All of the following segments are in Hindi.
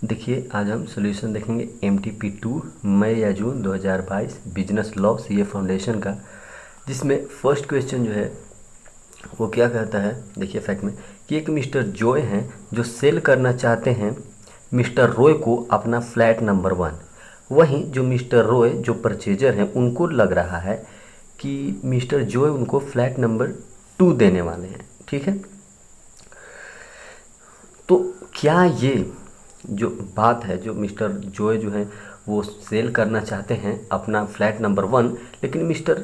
देखिए आज हम सॉल्यूशन देखेंगे MTP2 मई या जून 2022 बिजनेस लॉ सीए फाउंडेशन का, जिसमें फर्स्ट क्वेश्चन जो है वो क्या कहता है। देखिए फैक्ट में कि एक मिस्टर जॉय हैं जो सेल करना चाहते हैं मिस्टर रॉय को अपना फ्लैट नंबर 1। वहीं जो मिस्टर रॉय जो परचेजर हैं उनको लग रहा है कि मिस्टर जॉय उनको फ्लैट नंबर 2 देने वाले हैं। ठीक है, तो क्या ये जो बात है, जो मिस्टर जॉय जो है वो सेल करना चाहते हैं अपना फ्लैट नंबर 1, लेकिन मिस्टर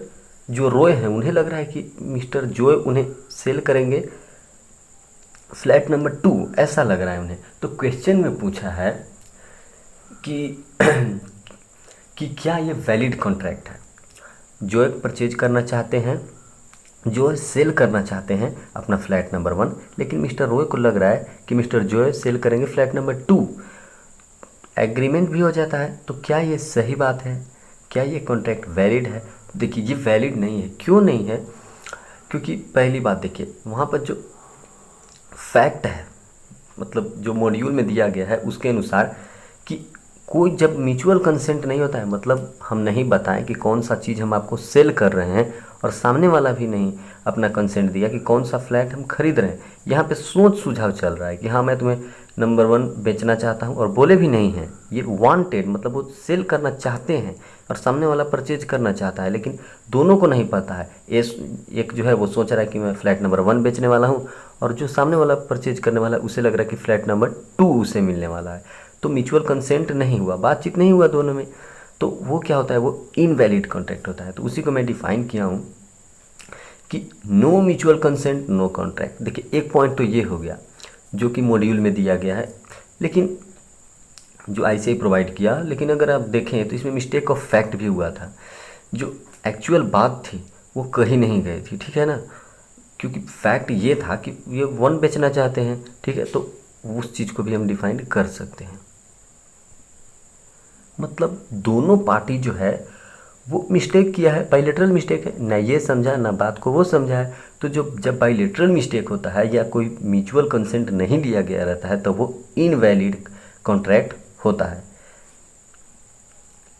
जो रॉय हैं उन्हें लग रहा है कि मिस्टर जॉय उन्हें सेल करेंगे फ्लैट नंबर 2, ऐसा लग रहा है उन्हें। तो क्वेश्चन में पूछा है कि कि क्या ये वैलिड कॉन्ट्रैक्ट है। जॉय परचेज करना चाहते हैं, जो सेल करना चाहते हैं अपना फ्लैट नंबर 1, लेकिन मिस्टर रॉय को लग रहा है कि मिस्टर जॉय सेल करेंगे फ्लैट नंबर 2। एग्रीमेंट भी हो जाता है। तो क्या ये सही बात है? क्या ये कॉन्ट्रैक्ट वैलिड है? देखिए ये वैलिड नहीं है। क्यों नहीं है? क्योंकि पहली बात देखिए वहाँ पर जो फैक्ट है, मतलब जो मॉड्यूल में दिया गया है उसके अनुसार कि कोई जब म्यूचुअल कंसेंट नहीं होता है, मतलब हम नहीं बताएं कि कौन सा चीज़ हम आपको सेल कर रहे हैं और सामने वाला भी नहीं अपना कंसेंट दिया कि कौन सा फ्लैट हम खरीद रहे हैं, यहाँ पे सोच सुझाव चल रहा है कि हाँ मैं तुम्हें नंबर 1 बेचना चाहता हूँ और बोले भी नहीं हैं, ये वांटेड मतलब वो सेल करना चाहते हैं और सामने वाला परचेज करना चाहता है, लेकिन दोनों को नहीं पता है। एक जो है वो सोच रहा है कि मैं फ्लैट नंबर 1 बेचने वाला हूँ और जो सामने वाला परचेज करने वाला है उसे लग रहा है कि फ्लैट नंबर 2 उसे मिलने वाला है। तो म्यूचुअल कंसेंट नहीं हुआ, बातचीत नहीं हुआ दोनों में, तो वो क्या होता है, वो इनवैलिड कॉन्ट्रैक्ट होता है। तो उसी को मैं डिफाइन किया हूँ कि no mutual consent no contract. देखिए एक पॉइंट तो ये हो गया जो कि मॉड्यूल में दिया गया है, लेकिन जो ICAI प्रोवाइड किया, लेकिन अगर आप देखें तो इसमें मिस्टेक ऑफ फैक्ट भी हुआ था। जो एक्चुअल बात थी वो कहीं नहीं गई थी, ठीक है ना, क्योंकि फैक्ट ये था कि ये 1 बेचना चाहते हैं, ठीक है, तो उस चीज़ को भी हम डिफाइन कर सकते हैं। मतलब दोनों पार्टी जो है वो मिस्टेक किया है, बाइलेटरल मिस्टेक है, ना ये समझा ना बात को वो समझा है। तो जब बाइलेटरल मिस्टेक होता है या कोई म्यूचुअल कंसेंट नहीं लिया गया रहता है तो वो इनवैलिड कॉन्ट्रैक्ट होता है।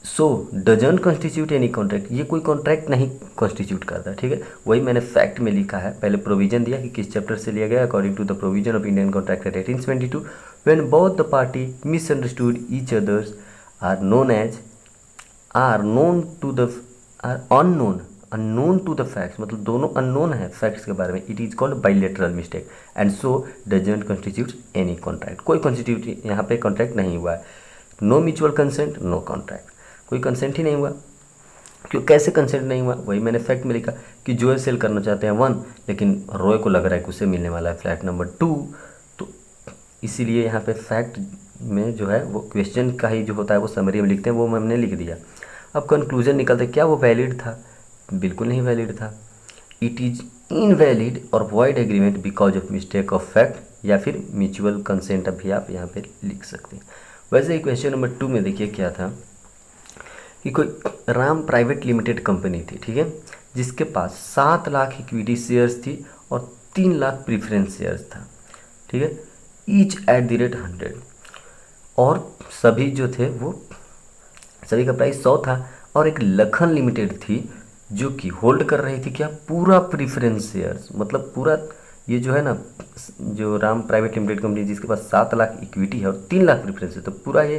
सो डजंट कॉन्स्टिट्यूट एनी कॉन्ट्रैक्ट, ये कोई कॉन्ट्रैक्ट नहीं कॉन्स्टिट्यूट करता, ठीक है। वही मैंने फैक्ट में लिखा है, पहले प्रोविजन दिया कि किस चैप्टर से लिया गया, according to the provision of Indian Contract Act 1872 when both the party misunderstood each others are known as are known to the are unknown to the facts, मतलब दोनों अननोन है फैक्ट्स के बारे में, it is called bilateral mistake and so doesn't constitute any contract. कोई कॉन्स्टिट्यूट यहाँ पे कॉन्ट्रैक्ट नहीं हुआ है। No mutual consent no contract, कोई कंसेंट ही नहीं हुआ। क्यों, कैसे कंसेंट नहीं हुआ? वही मैंने फैक्ट में लिखा कि जो सेल करना चाहते हैं 1, लेकिन रॉय को लग रहा है कि उसे मिलने वाला है फ्लैट नंबर 2। तो इसीलिए यहाँ पे फैक्ट में जो है वो क्वेश्चन का ही जो होता है वो समरी में लिखते हैं, वो हमने लिख दिया। अब कंक्लूजन निकलता है, क्या वो वैलिड था? बिल्कुल नहीं वैलिड था। इट इज़ इनवैलिड और void agreement because of mistake of fact, या फिर म्यूचुअल कंसेंट भी आप यहाँ पे लिख सकते हैं। वैसे ही क्वेश्चन नंबर 2 में देखिए क्या था कि कोई राम प्राइवेट लिमिटेड कंपनी थी, ठीक है, जिसके पास 7 लाख इक्विटी शेयर्स थी और 3 लाख प्रीफरेंस शेयर्स था, ठीक है, ईच एट द रेट 100, और सभी जो थे वो सभी का प्राइस 100 था। और एक लखन लिमिटेड थी जो कि होल्ड कर रही थी क्या, पूरा प्रीफरेंस शेयर्स, मतलब पूरा ये जो है ना, जो राम प्राइवेट लिमिटेड कंपनी जिसके पास 7 लाख इक्विटी है और 3 लाख प्रीफरेंस है, तो पूरा ये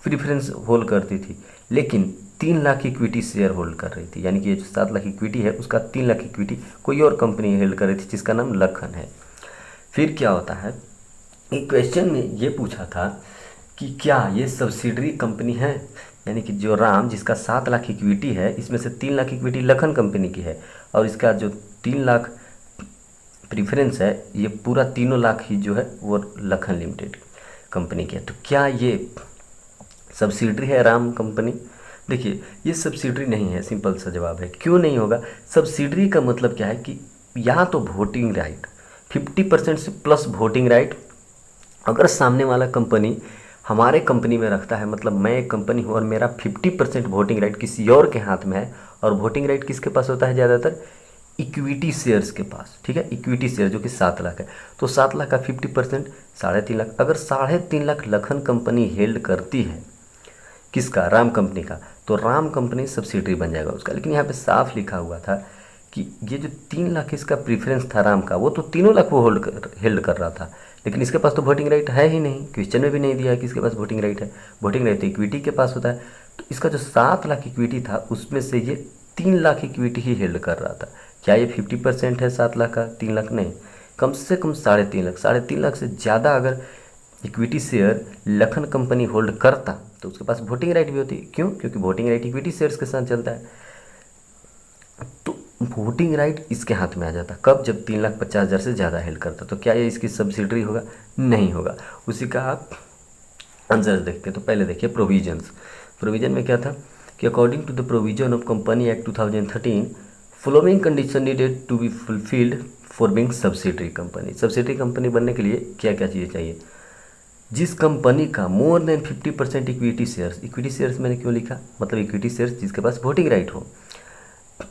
प्रीफरेंस होल्ड करती थी, लेकिन 3 लाख इक्विटी शेयर होल्ड कर रही थी। यानी कि ये जो 7 लाख इक्विटी है उसका 3 लाख इक्विटी कोई और कंपनी होल्ड कर रही थी जिसका नाम लखन है। फिर क्या होता है, एक क्वेश्चन में ये पूछा था कि क्या ये सब्सिडरी कंपनी है, यानी कि जो राम जिसका 7 लाख इक्विटी है इसमें से 3 लाख इक्विटी लखन कंपनी की है और इसका जो 3 लाख प्रीफरेंस है ये पूरा 3 लाख ही जो है वो लखन लिमिटेड कंपनी की है। तो क्या ये सब्सिडरी है राम कंपनी? देखिए ये सब्सिडरी नहीं है, सिंपल सा जवाब है। क्यों नहीं होगा? सब्सिडरी का मतलब क्या है कि यहाँ तो वोटिंग राइट 50% से प्लस वोटिंग राइट अगर सामने वाला कंपनी हमारे कंपनी में रखता है, मतलब मैं एक कंपनी हूँ और मेरा 50% वोटिंग राइट किसी और के हाथ में है, और वोटिंग राइट किसके पास होता है ज़्यादातर? इक्विटी शेयर्स के पास, ठीक है, इक्विटी शेयर जो कि 7 लाख है, तो 7 लाख का 50% 3.5 लाख। अगर 3.5 लाख लखन कंपनी हेल्ड करती है, किसका, राम कंपनी का, तो राम कंपनी सब्सिडरी बन जाएगा उसका। लेकिन यहाँ पे साफ लिखा हुआ था कि ये जो 3 लाख इसका प्रीफरेंस था राम का, वो तो 3 लाख वो हेल्ड कर रहा था, लेकिन इसके पास तो वोटिंग राइट है ही नहीं। क्वेश्चन में भी नहीं दिया है कि इसके पास वोटिंग राइट है। वोटिंग राइट तो इक्विटी के पास होता है। तो इसका जो 7 लाख इक्विटी था उसमें से ये 3 लाख इक्विटी ही हेल्ड कर रहा था। क्या ये 50% है 7 लाख का? 3 लाख नहीं, कम से कम 3.5 लाख। 3.5 लाख से ज़्यादा अगर equity share Lakhan company hold करता तो उसके पास वोटिंग राइट भी होती। क्यों? क्योंकि वोटिंग राइट इक्विटी शेयर्स के साथ चलता है। तो वोटिंग राइट इसके हाथ में आ जाता कब? जब 3,50,000 से ज़्यादा हेल्ड करता। तो क्या ये इसकी सब्सिडरी होगा? नहीं होगा। उसी का आप आंसर देखते हैं। तो पहले देखिए प्रोविजंस। प्रोविजन में क्या था कि according to the provision of company act 2013 following condition needed to be fulfilled for being subsidiary company. Subsidiary company बनने के लिए क्या क्या चीज़ें चाहिए? जिस कंपनी का मोर देन 50% इक्विटी शेयर्स मैंने क्यों लिखा? मतलब इक्विटी शेयर्स जिसके पास वोटिंग राइट हो,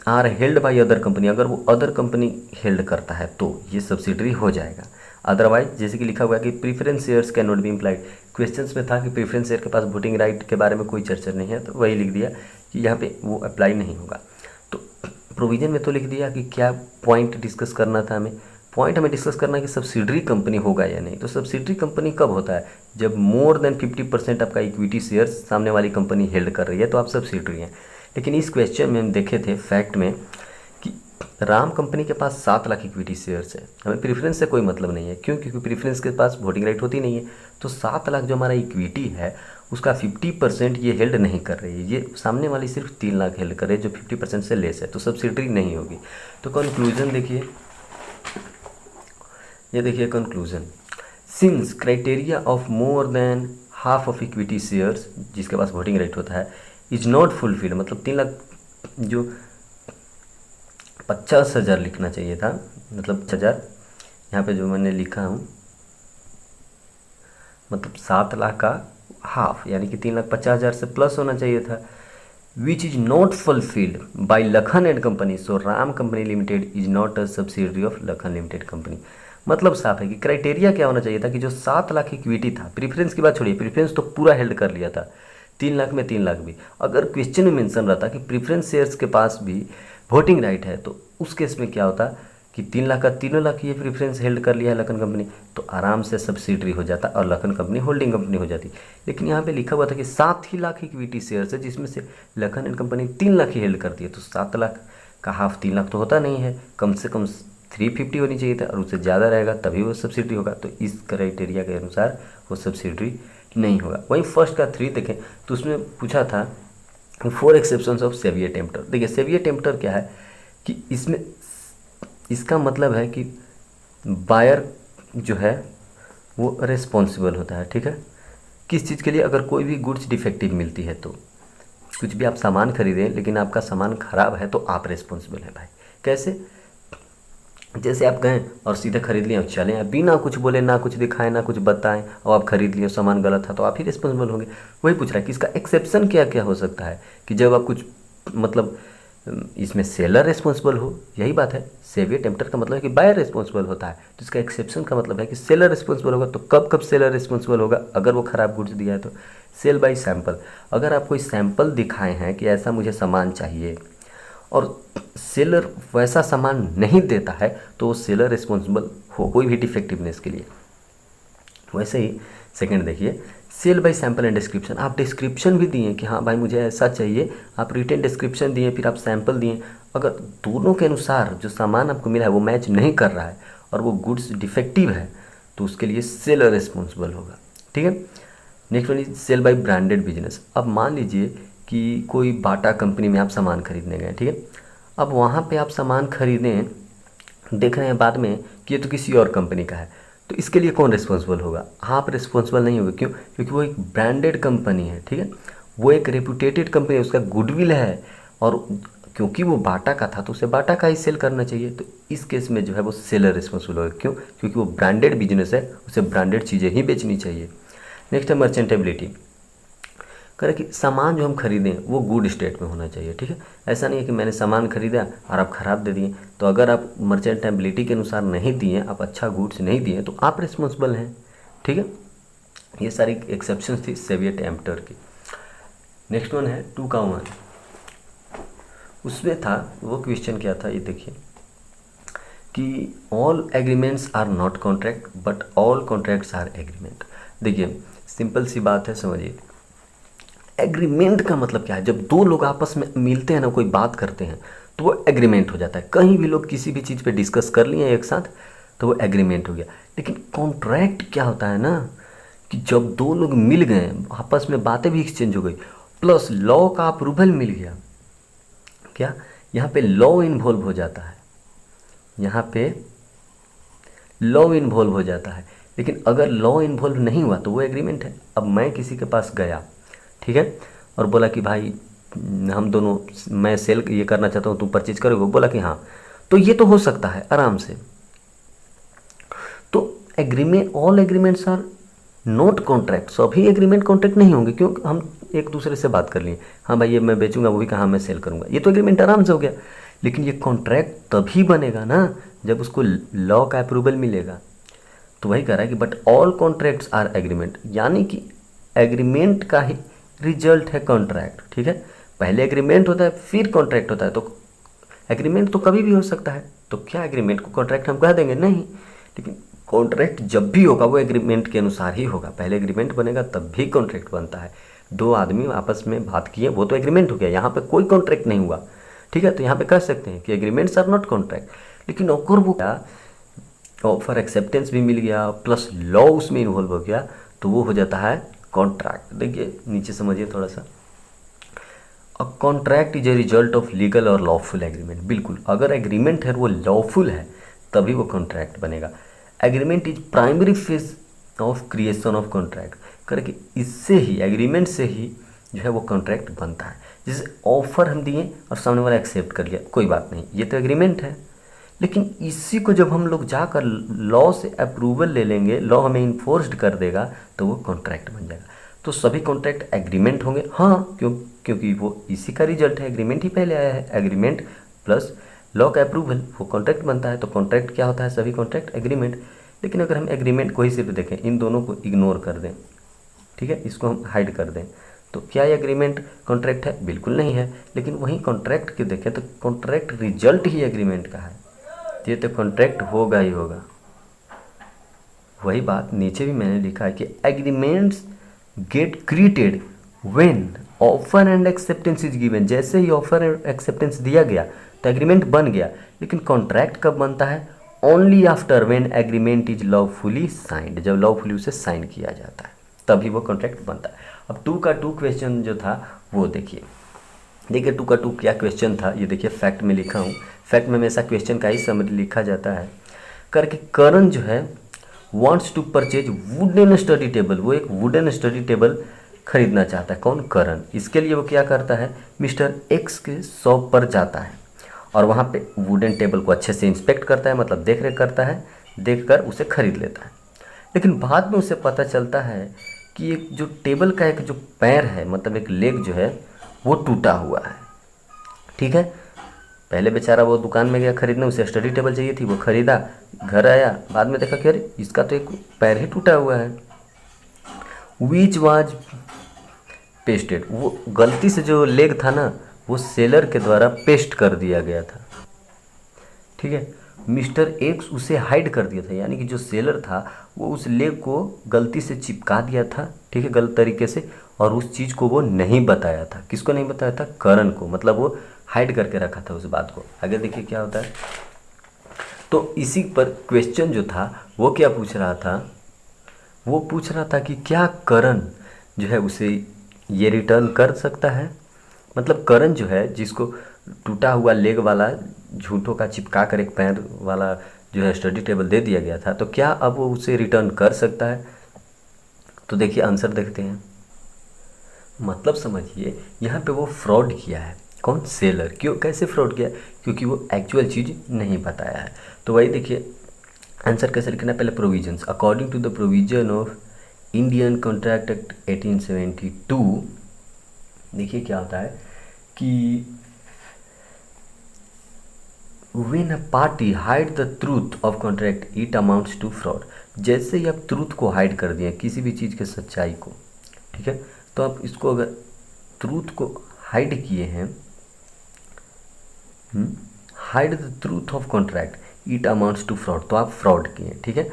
are held by other company. अगर वो अदर कंपनी हेल्ड करता है तो ये सब्सिडरी हो जाएगा। अदरवाइज जैसे कि लिखा हुआ है कि preference shares can not B implied. Questions में था कि प्रीफरेंस शेयर के पास वोटिंग राइट के बारे में कोई चर्चा नहीं है, तो वही लिख दिया कि यहाँ पे वो अप्लाई नहीं होगा। तो प्रोविजन में तो लिख दिया कि क्या पॉइंट डिस्कस करना था हमें। पॉइंट हमें डिस्कस करना है कि सब्सिडरी कंपनी होगा या नहीं। तो सब्सिडरी कंपनी कब होता है? जब मोर देन 50% आपका इक्विटी शेयर्स सामने वाली कंपनी हेल्ड कर रही है तो आप सब्सिडरी हैं। लेकिन इस क्वेश्चन में हम देखे थे फैक्ट में कि राम कंपनी के पास 7 लाख इक्विटी शेयर्स है। हमें प्रीफरेंस से कोई मतलब नहीं है। क्यों? क्योंकि प्रीफरेंस के पास वोटिंग राइट होती नहीं है। तो 7 लाख जो हमारा इक्विटी है उसका 50% ये हेल्ड नहीं कर रही है। ये सामने वाली सिर्फ 3 लाख हेल्ड कर रही है जो 50% से लेस है, तो सब्सिडरी नहीं होगी। तो कंक्लूजन देखिए, ये देखिए conclusion. Since criteria of more than half of equity shares जिसके पास वोटिंग राइट होता है इज नॉट फुलफिल्ड, मतलब 3 लाख जो 50,000 लिखना चाहिए था, मतलब 50,000 यहाँ पे जो मैंने लिखा हूँ, मतलब 7 लाख का हाफ यानी कि 3,50,000 से प्लस होना चाहिए था। Which is not fulfilled by Lakhan and company, so Ram company limited is not a subsidiary of Lakhan limited company. मतलब साफ है कि क्राइटेरिया क्या होना चाहिए था कि जो 7 लाख इक्विटी था, प्रीफरेंस की बात छोड़िए, प्रीफरेंस तो पूरा हेल्ड कर लिया था, 3 लाख में 3 लाख भी। अगर क्वेश्चन में मेंशन रहता कि प्रीफरेंस शेयर्स के पास भी वोटिंग राइट है तो उस केस में क्या होता कि 3 लाख का 3 लाख ये प्रीफरेंस हेल्ड कर लिया है लखन कंपनी, तो आराम से सब्सिडरी हो जाता और लखन कंपनी होल्डिंग कंपनी हो जाती। लेकिन यहाँ पे लिखा हुआ था कि 7 ही लाख इक्विटी शेयर्स है जिसमें से Lakhan and company 3 lakh he held करती है। तो 7 लाख का हाफ 3 लाख तो होता नहीं है, कम से कम 350 होनी चाहिए था और उससे ज़्यादा रहेगा तभी वो सब्सिडरी होगा। तो इस क्राइटेरिया के अनुसार वो सब्सिडरी नहीं होगा। वहीं फर्स्ट का 3 देखें तो उसमें पूछा था 4 एक्सेप्शंस ऑफ सेवियर टेम्पटर। देखिए सेवियर टेम्पटर क्या है कि इसमें इसका मतलब है कि बायर जो है वो रिस्पॉन्सिबल होता है, ठीक है, किस चीज़ के लिए? अगर कोई भी गुड्स डिफेक्टिव मिलती है तो कुछ भी आप सामान खरीदें लेकिन आपका सामान ख़राब है तो आप रिस्पॉन्सिबल हैं भाई। कैसे? जैसे आप गए और सीधे खरीद लिए और चले आए बिना कुछ बोले, ना कुछ दिखाए, ना कुछ बताएं, और आप खरीद लिए, सामान गलत था तो आप ही रिस्पॉन्सिबल होंगे। वही पूछ रहा है कि इसका एक्सेप्शन क्या क्या हो सकता है कि जब आप कुछ मतलब इसमें सेलर रिस्पॉन्सिबल हो, यही बात है। सेवियर टेम्पटर का मतलब है कि बायर रिस्पॉन्सिबल होता है, तो इसका एक्सेप्शन का मतलब है कि सेलर रिस्पॉन्सिबल होगा। तो कब कब सेलर रिस्पॉन्सिबल होगा? अगर वो ख़राब गुड्स दिया है तो। सेल बाय सैंपल, अगर आप कोई सैंपल दिखाए हैं कि ऐसा मुझे सामान चाहिए और सेलर वैसा सामान नहीं देता है तो वो सेलर रिस्पॉन्सिबल हो कोई भी डिफेक्टिवनेस के लिए। वैसे ही सेकंड देखिए, sale by sample and description. आप डिस्क्रिप्शन भी दिए कि हाँ भाई मुझे ऐसा चाहिए, आप रिटेन डिस्क्रिप्शन दिए, फिर आप सैंपल दिए। अगर दोनों के अनुसार जो सामान आपको मिला है वो मैच नहीं कर रहा है और वो गुड्स डिफेक्टिव है तो उसके लिए सेलर रिस्पॉन्सिबल होगा, ठीक है। Next one is sale by branded business. अब मान लीजिए कि कोई बाटा कंपनी में आप सामान खरीदने गए, ठीक है। अब वहाँ पे आप सामान खरीदें, देख रहे हैं बाद में कि ये तो किसी और कंपनी का है, तो इसके लिए कौन रिस्पॉन्सिबल होगा? आप रिस्पॉन्सिबल नहीं होगे। क्यों? क्योंकि वो एक ब्रांडेड कंपनी है, ठीक है, वो एक रेपुटेटेड कंपनी है, उसका गुडविल है, और क्योंकि वो बाटा का था तो उसे बाटा का ही सेल करना चाहिए। तो इस केस में जो है वो सेलर रिस्पॉन्सिबल होगा। क्यों? क्योंकि वो ब्रांडेड बिजनेस है, उसे ब्रांडेड चीज़ें ही बेचनी चाहिए। नेक्स्ट है मर्चेंटेबिलिटी। कह रहे कि सामान जो हम खरीदें वो गुड स्टेट में होना चाहिए, ठीक है। ऐसा नहीं है कि मैंने सामान खरीदा और आप ख़राब दे दिए, तो अगर आप मर्चेंटेबिलिटी के अनुसार नहीं दिए, आप अच्छा गुड्स नहीं दिए, तो आप रिस्पॉन्सिबल हैं, ठीक है। ये सारी एक्सेप्शंस थी सेवियट एम्प्टर की। नेक्स्ट वन है 2 का 1। उसमें था वो क्वेश्चन क्या था, ये देखिए कि all agreements are not contract but all contracts are agreement. देखिए सिंपल सी बात है, समझिए। एग्रीमेंट का मतलब क्या है? जब दो लोग आपस में मिलते हैं ना, कोई बात करते हैं, तो वो एग्रीमेंट हो जाता है। कहीं भी लोग किसी भी चीज़ पे डिस्कस कर लिए एक साथ, तो वो एग्रीमेंट हो गया। लेकिन कॉन्ट्रैक्ट क्या होता है ना, कि जब दो लोग मिल गए, आपस में बातें भी एक्सचेंज हो गई, प्लस लॉ का अप्रूवल मिल गया। क्या यहाँ पे लॉ इन्वॉल्व हो जाता है, यहाँ पे लॉ इन्वॉल्व हो जाता है। लेकिन अगर लॉ इन्वॉल्व नहीं हुआ तो वो एग्रीमेंट है। अब मैं किसी के पास गया, ठीक है, और बोला कि भाई हम दोनों, मैं सेल ये करना चाहता हूँ, तुम परचेज करोगे? बोला कि हाँ, तो ये तो हो सकता है आराम से। तो agreement, all agreements are not contract. सभी एग्रीमेंट कॉन्ट्रैक्ट नहीं होंगे, क्योंकि हम एक दूसरे से बात कर लिए, हाँ भाई ये मैं बेचूंगा, वो भी कहाँ मैं सेल करूंगा, ये तो एग्रीमेंट आराम से हो गया। लेकिन ये कॉन्ट्रैक्ट तभी बनेगा ना जब उसको लॉ का अप्रूवल मिलेगा। तो वही कह रहा है कि but all contracts are agreement, यानी कि एग्रीमेंट का ही रिजल्ट है कॉन्ट्रैक्ट, ठीक है। पहले एग्रीमेंट होता है फिर कॉन्ट्रैक्ट होता है, तो एग्रीमेंट तो कभी भी हो सकता है। तो क्या एग्रीमेंट को कॉन्ट्रैक्ट हम कह देंगे? नहीं। लेकिन कॉन्ट्रैक्ट जब भी होगा वो एग्रीमेंट के अनुसार ही होगा। पहले एग्रीमेंट बनेगा तब भी कॉन्ट्रैक्ट बनता है। दो आदमी आपस में बात किए, वो तो एग्रीमेंट हो गया। यहाँ पे कोई कॉन्ट्रैक्ट नहीं हुआ, ठीक है। तो यहाँ पे कह सकते हैं कि एग्रीमेंट्स आर नॉट कॉन्ट्रैक्ट। लेकिन अगर वो क्या ऑफर एक्सेप्टेंस भी मिल गया प्लस लॉ उसमें इन्वॉल्व हो गया, तो वो हो जाता है कॉन्ट्रैक्ट। देखिए नीचे समझिए थोड़ा सा। A contract is a result of legal और लॉफुल एग्रीमेंट। बिल्कुल, अगर एग्रीमेंट है वो लॉफुल है तभी वो कॉन्ट्रैक्ट बनेगा। Agreement is primary phase of creation of contract, करके इससे ही, एग्रीमेंट से ही जो है वो कॉन्ट्रैक्ट बनता है। जैसे ऑफर हम दिए और सामने वाला एक्सेप्ट कर लिया, कोई बात नहीं, ये तो एग्रीमेंट है। लेकिन इसी को जब हम लोग जाकर लॉ से अप्रूवल ले लेंगे, लॉ हमें इन्फोर्स्ड कर देगा, तो वो कॉन्ट्रैक्ट बन जाएगा। तो सभी कॉन्ट्रैक्ट एग्रीमेंट होंगे, हाँ, क्योंकि वो इसी का रिजल्ट है, एग्रीमेंट ही पहले आया है। एग्रीमेंट प्लस लॉ का अप्रूवल, वो कॉन्ट्रैक्ट बनता है। तो कॉन्ट्रैक्ट क्या होता है? सभी कॉन्ट्रैक्ट एग्रीमेंट। लेकिन अगर हम एग्रीमेंट को ही सिर्फ देखें, इन दोनों को इग्नोर कर दें, ठीक है, इसको हम हाइड कर दें, तो क्या ये एग्रीमेंट कॉन्ट्रैक्ट है? बिल्कुल नहीं है। लेकिन वहीं कॉन्ट्रैक्ट के देखें तो कॉन्ट्रैक्ट रिजल्ट ही एग्रीमेंट का है, ये तो कॉन्ट्रैक्ट होगा ही होगा। वही बात नीचे भी मैंने लिखा है कि agreements get created when offer and acceptance is given. जैसे ही ऑफर एंड एक्सेप्टेंस दिया गया तो एग्रीमेंट बन गया। लेकिन कॉन्ट्रैक्ट कब बनता है? Only after when agreement is lawfully signed, जब लॉफुली उसे साइन किया जाता है तभी वो कॉन्ट्रैक्ट बनता है। अब 2 का 2 क्वेश्चन जो था वो देखिए 2 का 2 क्या क्वेश्चन था, ये देखिए फैक्ट में लिखा हूँ। फैक्ट में हमेशा क्वेश्चन का ही समरी लिखा जाता है। करके करण जो है wants to purchase wooden study table, वो एक वुडन स्टडी टेबल खरीदना चाहता है। कौन? करण। इसके लिए वो क्या करता है? मिस्टर एक्स के शॉप पर जाता है और वहाँ पे वुडन टेबल को अच्छे से इंस्पेक्ट करता है, मतलब देख रेख करता है, देखकर उसे खरीद लेता है। लेकिन बाद में उसे पता चलता है कि एक जो टेबल का एक जो पैर है, मतलब एक लेग जो है वो टूटा हुआ है, ठीक है। पहले बेचारा वो दुकान में गया खरीदने, उसे स्टडी टेबल चाहिए थी, वो खरीदा, घर आया, बाद में देखा कि अरे इसका तो एक पैर ही टूटा हुआ है। विच वाज पेस्टेड, वो गलती से जो लेग था ना वो सेलर के द्वारा पेस्ट कर दिया गया था, ठीक है। मिस्टर एक्स उसे हाइड कर दिया था, यानी कि जो सेलर था वो उस लेग को गलती से चिपका दिया था, ठीक है, गलत तरीके से, और उस चीज़ को वो नहीं बताया था। किसको नहीं बताया था? करण को, मतलब वो हाइड करके रखा था उस बात को। आगे देखिए क्या होता है। तो इसी पर क्वेश्चन जो था वो क्या पूछ रहा था? वो पूछ रहा था कि क्या करण जो है उसे ये रिटर्न कर सकता है? मतलब करण जो है, जिसको टूटा हुआ लेग वाला झूठों का चिपका कर एक पैर वाला जो है स्टडी टेबल दे दिया गया था, तो क्या अब वो उसे रिटर्न कर सकता है? तो देखिए आंसर देखते हैं। मतलब समझिए यहाँ पे वो फ्रॉड किया है। कौन? सेलर। क्यों? कैसे फ्रॉड किया? क्योंकि वो एक्चुअल चीज़ नहीं बताया है। तो वही देखिए आंसर कैसे लिखना है। पहले provisions, according to the provision of Indian Contract Act 1872 देखिए क्या होता है कि when a party hide the truth of contract it amounts to fraud। जैसे ही आप ट्रूथ को हाइड कर दिए किसी भी चीज़ के सच्चाई को, ठीक है, तो आप इसको अगर ट्रूथ को हाइड किए हैं, hide the truth of contract it amounts to fraud, तो आप फ्रॉड किए, ठीक है।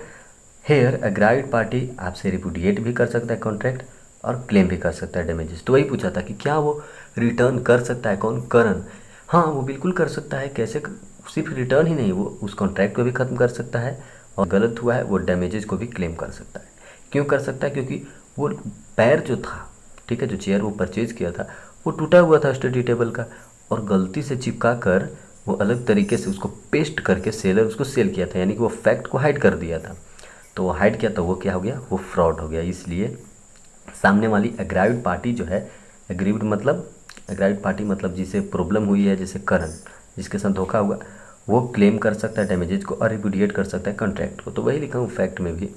हेयर अग्राइड पार्टी आपसे रिपुडिएट भी कर सकता है कॉन्ट्रैक्ट और क्लेम भी कर सकता है डैमेजेस। तो वही पूछा था कि क्या वो रिटर्न कर सकता है, कौन, करण। हाँ वो बिल्कुल कर सकता है। कैसे? सिर्फ रिटर्न ही नहीं, वो उस कॉन्ट्रैक्ट को भी ख़त्म कर सकता है और गलत हुआ है वो डैमेजेस को भी क्लेम कर सकता है। क्यों कर सकता है? क्योंकि वो पैर जो था, ठीक है, जो चेयर वो परचेज किया था वो टूटा हुआ था स्टडी टेबल का, और गलती से चिपका कर वो अलग तरीके से उसको पेस्ट करके सेलर उसको सेल किया था, यानी कि वो फैक्ट को हाइड कर दिया था। तो वो हाइड किया तो वो क्या हो गया, वो फ्रॉड हो गया। इसलिए सामने वाली एग्राइव्ड पार्टी जो है, एग्राइव्ड पार्टी मतलब जिसे प्रॉब्लम हुई है, जैसे करण जिसके साथ धोखा हुआ, वो क्लेम कर सकता है डैमेजेज को और रिपुडिएट कर सकता है कॉन्ट्रैक्ट को। तो वही लिखा हूँ फैक्ट में भी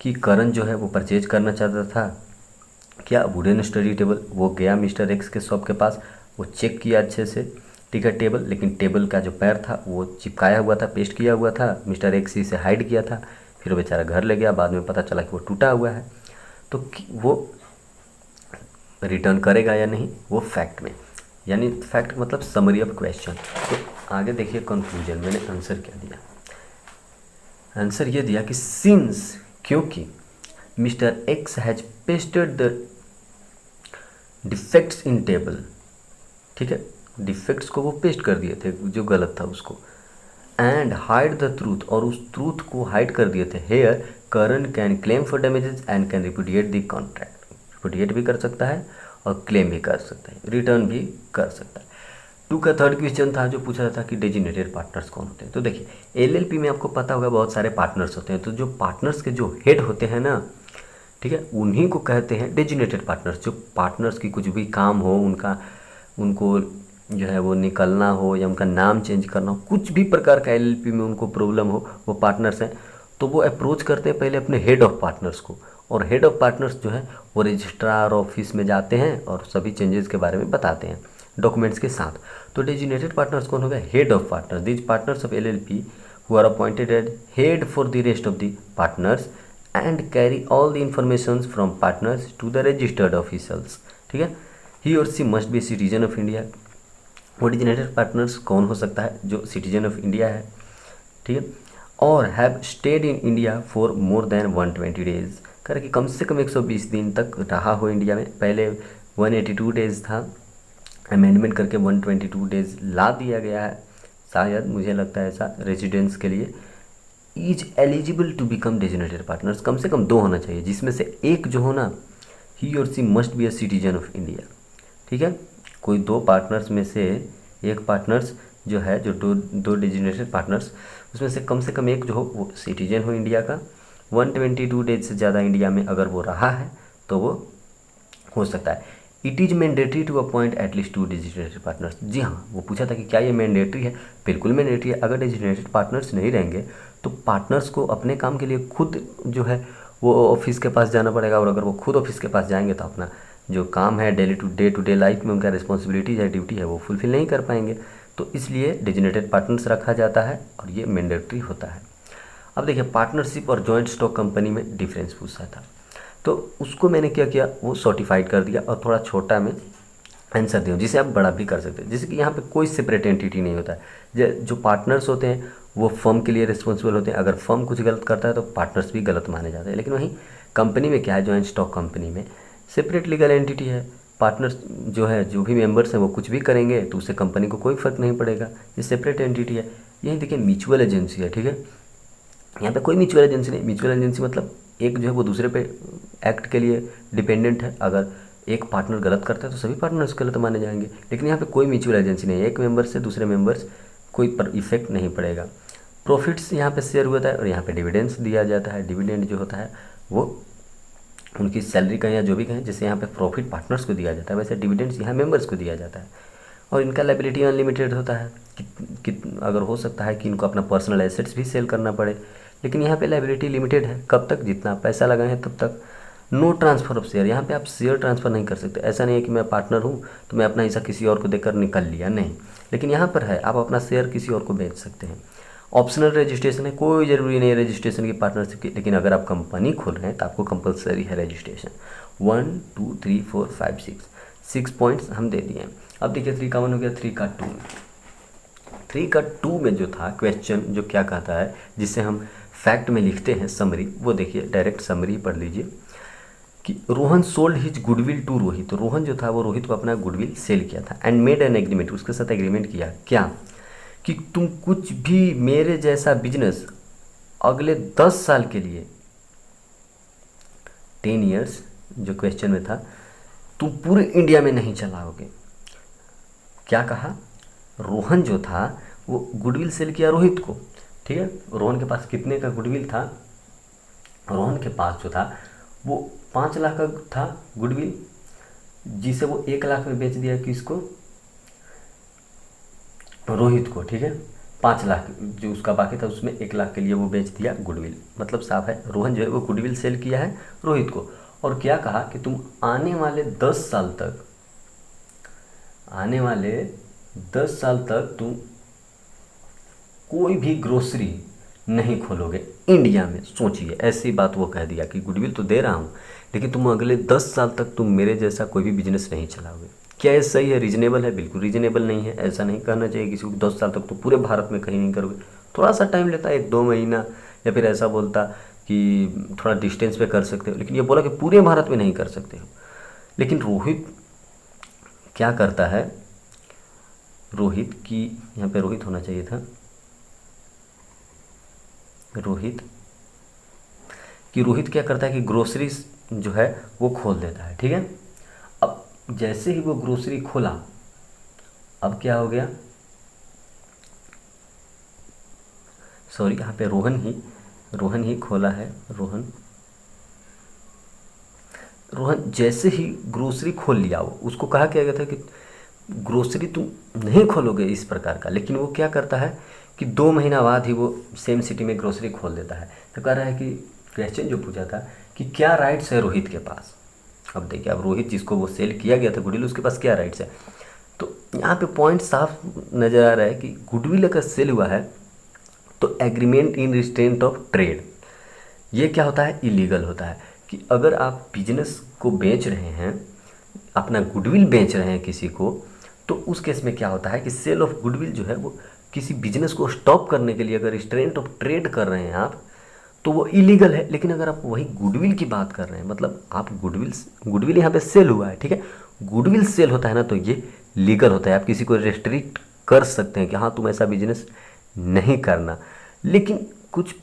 कि करण जो है वो परचेज करना चाहता था क्या, वुडन स्टडी टेबल। वो गया मिस्टर एक्स के शॉप के पास, वो चेक किया अच्छे से, ठीक है, टेबल, लेकिन टेबल का जो पैर था वो चिपकाया हुआ था, पेस्ट किया हुआ था, मिस्टर एक्स इसे हाइड किया था। फिर वो बेचारा घर ले गया, बाद में पता चला कि वो टूटा हुआ है। तो वो रिटर्न करेगा या नहीं, वो फैक्ट में, यानी फैक्ट मतलब समरी ऑफ क्वेश्चन। तो आगे देखिए कंक्लूजन, मैंने आंसर क्या दिया। आंसर ये दिया कि सिंस, क्योंकि mister x has pasted the defects in table, ठीक है, डिफेक्ट्स को वो पेस्ट कर दिए थे जो गलत था उसको, एंड हाइड द ट्रूथ, और उस ट्रूथ को हाइड कर दिए थे। Here Karan can claim for damages and can repudiate the contract, repudiate भी कर सकता है और क्लेम भी कर सकता है, रिटर्न भी कर सकता है। 2 का थर्ड क्वेश्चन था जो पूछा था कि डेजिग्नेटेड पार्टनर्स कौन होते हैं। तो देखिए एलएलपी में आपको पता होगा बहुत सारे पार्टनर्स होते हैं, तो जो पार्टनर्स के जो हेड होते हैं ना, ठीक है, उन्हीं को कहते हैं डेजिग्नेटेड पार्टनर्स। जो पार्टनर्स की कुछ भी काम हो, उनको जो है वो निकलना हो या उनका नाम चेंज करना हो, कुछ भी प्रकार का एलएलपी में उनको प्रॉब्लम हो, वो पार्टनर्स हैं, तो वो अप्रोच करते हैं पहले अपने हेड ऑफ पार्टनर्स को, और हेड ऑफ पार्टनर्स जो है वो रजिस्ट्रार ऑफिस में जाते हैं और सभी चेंजेस के बारे में बताते हैं डॉक्यूमेंट्स के साथ। तो डेजिग्नेटेड पार्टनर्स कौन हो गया, head of partner. These partners of LLP who are appointed as head for the rest of the partners and carry all the information from partners to the registered officials, ठीक है। ही और she must be citizen of India. वो डेजिग्नेटेड पार्टनर्स कौन हो सकता है, जो सिटीजन ऑफ इंडिया है, ठीक है, और have stayed in India for more than 120 days, कर कि कम से कम 120 दिन तक रहा हो इंडिया में। पहले 182 डेज था, अमेंडमेंट करके 122 डेज ला दिया गया है, शायद मुझे लगता है ऐसा, रेजिडेंस के लिए। Is eligible to become designated partners, कम से कम 2 होना चाहिए, जिसमें से एक जो हो ना, ही और she must be a citizen of India, ठीक है। कोई 2 पार्टनर्स में से एक पार्टनर्स जो है, जो दो डेजिग्नेटेड पार्टनर्स, उसमें से कम एक जो हो वो सिटीजन हो इंडिया का। 122 डेज से ज़्यादा इंडिया में अगर वो रहा है तो वो हो सकता है। It is mandatory to appoint at least 2 designated partners. जी हाँ, वो पूछा था कि क्या ये मैंडेटरी है, बिल्कुल मैंडेटरी है। अगर डेजिग्नेटेड पार्टनर्स नहीं रहेंगे तो पार्टनर्स को अपने काम के लिए खुद जो है वो ऑफिस के पास जाना पड़ेगा, और अगर वो खुद ऑफिस के पास जाएंगे तो अपना जो काम है डे टू डे लाइफ में उनका रिस्पॉन्सिबिलिटीज है, ड्यूटी है, वो फुलफिल नहीं कर पाएंगे। तो इसलिए डेजिग्नेटेड पार्टनर्स रखा जाता है और ये मैंडेटरी होता है। अब देखिए पार्टनरशिप और जॉइंट स्टॉक कंपनी में डिफरेंस पूछा था, तो उसको मैंने क्या किया, वो सर्टिफाइड कर दिया और थोड़ा छोटा में आंसर दिया, जिसे आप बड़ा भी कर सकते हैं। जैसे कि यहाँ पे कोई सेपरेट एंटिटी नहीं होता है, जो पार्टनर्स होते हैं वो फर्म के लिए रिस्पॉन्सिबल होते हैं। अगर फर्म कुछ गलत करता है तो पार्टनर्स भी गलत माने जाते हैं। लेकिन वहीं कंपनी में क्या है, जॉइंट स्टॉक कंपनी में सेपरेट लीगल एंटिटी है। पार्टनर्स जो है, जो भी मेंबर्स हैं वो कुछ भी करेंगे तो उससे कंपनी को कोई फ़र्क नहीं पड़ेगा, ये सेपरेट एंटिटी है। यही देखिए म्यूचुअल एजेंसी है, ठीक है, यहाँ पे कोई म्यूचुअल एजेंसी नहीं। म्यूचुअल एजेंसी मतलब एक जो है वो दूसरे पे एक्ट के लिए डिपेंडेंट है। अगर एक पार्टनर गलत करता है तो सभी पार्टनर्स गलत माने जाएंगे। लेकिन यहाँ पे कोई म्यूचुअल एजेंसी नहीं है, एक मेंबर से दूसरे मेंबर्स कोई पर इफेक्ट नहीं पड़ेगा। प्रॉफिट्स यहाँ पे शेयर होता है और यहाँ पे डिविडेंड्स दिया जाता है। डिविडेंड जो होता है वो उनकी सैलरी का या जो भी कहें, जैसे यहाँ पे प्रॉफिट पार्टनर्स को दिया जाता है वैसे डिविडेंड्स यहाँ मेंबर्स को दिया जाता है। और इनका लायबिलिटी अनलिमिटेड होता है कि अगर हो सकता है कि इनको अपना पर्सनल एसेट्स भी सेल करना पड़े, लेकिन यहाँ पे लायबिलिटी लिमिटेड है। कब तक, जितना पैसा लगाए हैं तब तक। नो ट्रांसफ़र ऑफ शेयर, यहाँ पे आप शेयर ट्रांसफ़र नहीं कर सकते। ऐसा नहीं है कि मैं पार्टनर हूँ तो मैं अपना हिस्सा किसी और को देकर निकल लिया, नहीं। लेकिन यहाँ पर है आप अपना शेयर किसी और को बेच सकते हैं। ऑप्शनल रजिस्ट्रेशन है, कोई ज़रूरी नहीं है रजिस्ट्रेशन की पार्टनरशिप की, लेकिन अगर आप कंपनी खोल रहे हैं तो आपको कंपलसरी है रजिस्ट्रेशन। 1 2 3 4 5 6 पॉइंट्स हम दे दिए हैं। अब देखिए 3 का 1 हो गया, 3 का 2। 3 का 2 में जो था क्वेश्चन जो क्या कहता है, जिसे हम फैक्ट में लिखते हैं समरी, वो देखिए डायरेक्ट समरी पढ़ लीजिए कि Rohan sold his goodwill to Rohit. तो रोहन जो था वो रोहित को अपना गुडविल सेल किया था एंड मेड एन एग्रीमेंट, उसके साथ एग्रीमेंट किया क्या कि तुम कुछ भी मेरे जैसा बिजनेस अगले 10 साल के लिए, 10 ईयर्स जो क्वेश्चन में था, तुम पूरे इंडिया में नहीं चलाओगे। क्या कहा, रोहन जो था वो गुडविल सेल किया रोहित को, ठीक है। रोहन के पास कितने का गुडविल था, रोहन के पास जो था वो 5 लाख का था गुडविल, जिसे वो 1 लाख में बेच दिया किसको, रोहित को, ठीक है। 5 लाख जो उसका बाकी था उसमें 1 लाख के लिए वो बेच दिया गुडविल। मतलब साफ है रोहन जो है वो गुडविल सेल किया है रोहित को। और क्या कहा कि तुम आने वाले 10 साल तक, आने वाले 10 साल तक तुम कोई भी ग्रोसरी नहीं खोलोगे इंडिया में। सोचिए, ऐसी बात वो कह दिया कि गुडविल तो दे रहा हूँ लेकिन तुम अगले 10 साल तक तुम मेरे जैसा कोई भी बिजनेस नहीं चलाओगे। क्या ये सही है, रीजनेबल है? बिल्कुल रीजनेबल नहीं है। ऐसा नहीं करना चाहिए किसी को 10 साल तक तो पूरे भारत में कहीं नहीं करोगे। थोड़ा सा टाइम लेता है, 1-2 महीना, या फिर ऐसा बोलता कि थोड़ा डिस्टेंस पे कर सकते हो, लेकिन ये बोला कि पूरे भारत में नहीं कर सकते हो। लेकिन रोहित क्या करता है, रोहित की, यहाँ पे रोहित होना चाहिए था, रोहित क्या करता है कि ग्रोसरीज जो है वो खोल देता है, ठीक है। अब जैसे ही वो ग्रोसरी खोला, अब क्या हो गया, सॉरी यहाँ पे रोहन ही खोला है। रोहन जैसे ही ग्रोसरी खोल लिया, वो उसको कहा क्या गया था कि ग्रोसरी तुम नहीं खोलोगे इस प्रकार का, लेकिन वो क्या करता है कि 2 महीना बाद ही वो सेम सिटी में ग्रोसरी खोल देता है। तो कह रहा है कि क्वेश्चन जो पूछा था कि क्या राइट्स है रोहित के पास। अब देखिए, अब रोहित जिसको वो सेल किया गया था गुडविल, उसके पास क्या राइट्स है। तो यहाँ पे पॉइंट साफ नज़र आ रहा है कि गुडविल अगर सेल हुआ है तो agreement in restraint of trade, ये क्या होता है, इलीगल होता है। कि अगर आप बिजनेस को बेच रहे हैं, अपना गुडविल बेच रहे हैं किसी को, तो उस केस में क्या होता है कि सेल ऑफ गुडविल जो है वो किसी बिजनेस को स्टॉप करने के लिए अगर रिस्ट्रेंट ऑफ ट्रेड कर रहे हैं आप, तो वो इलीगल है। लेकिन अगर आप वही गुडविल की बात कर रहे हैं, मतलब आप गुडविल यहाँ पे सेल हुआ है, ठीक है, गुडविल सेल होता है ना, तो ये लीगल होता है। आप किसी को रेस्ट्रिक्ट कर सकते हैं कि हाँ तुम ऐसा बिजनेस नहीं करना, लेकिन कुछ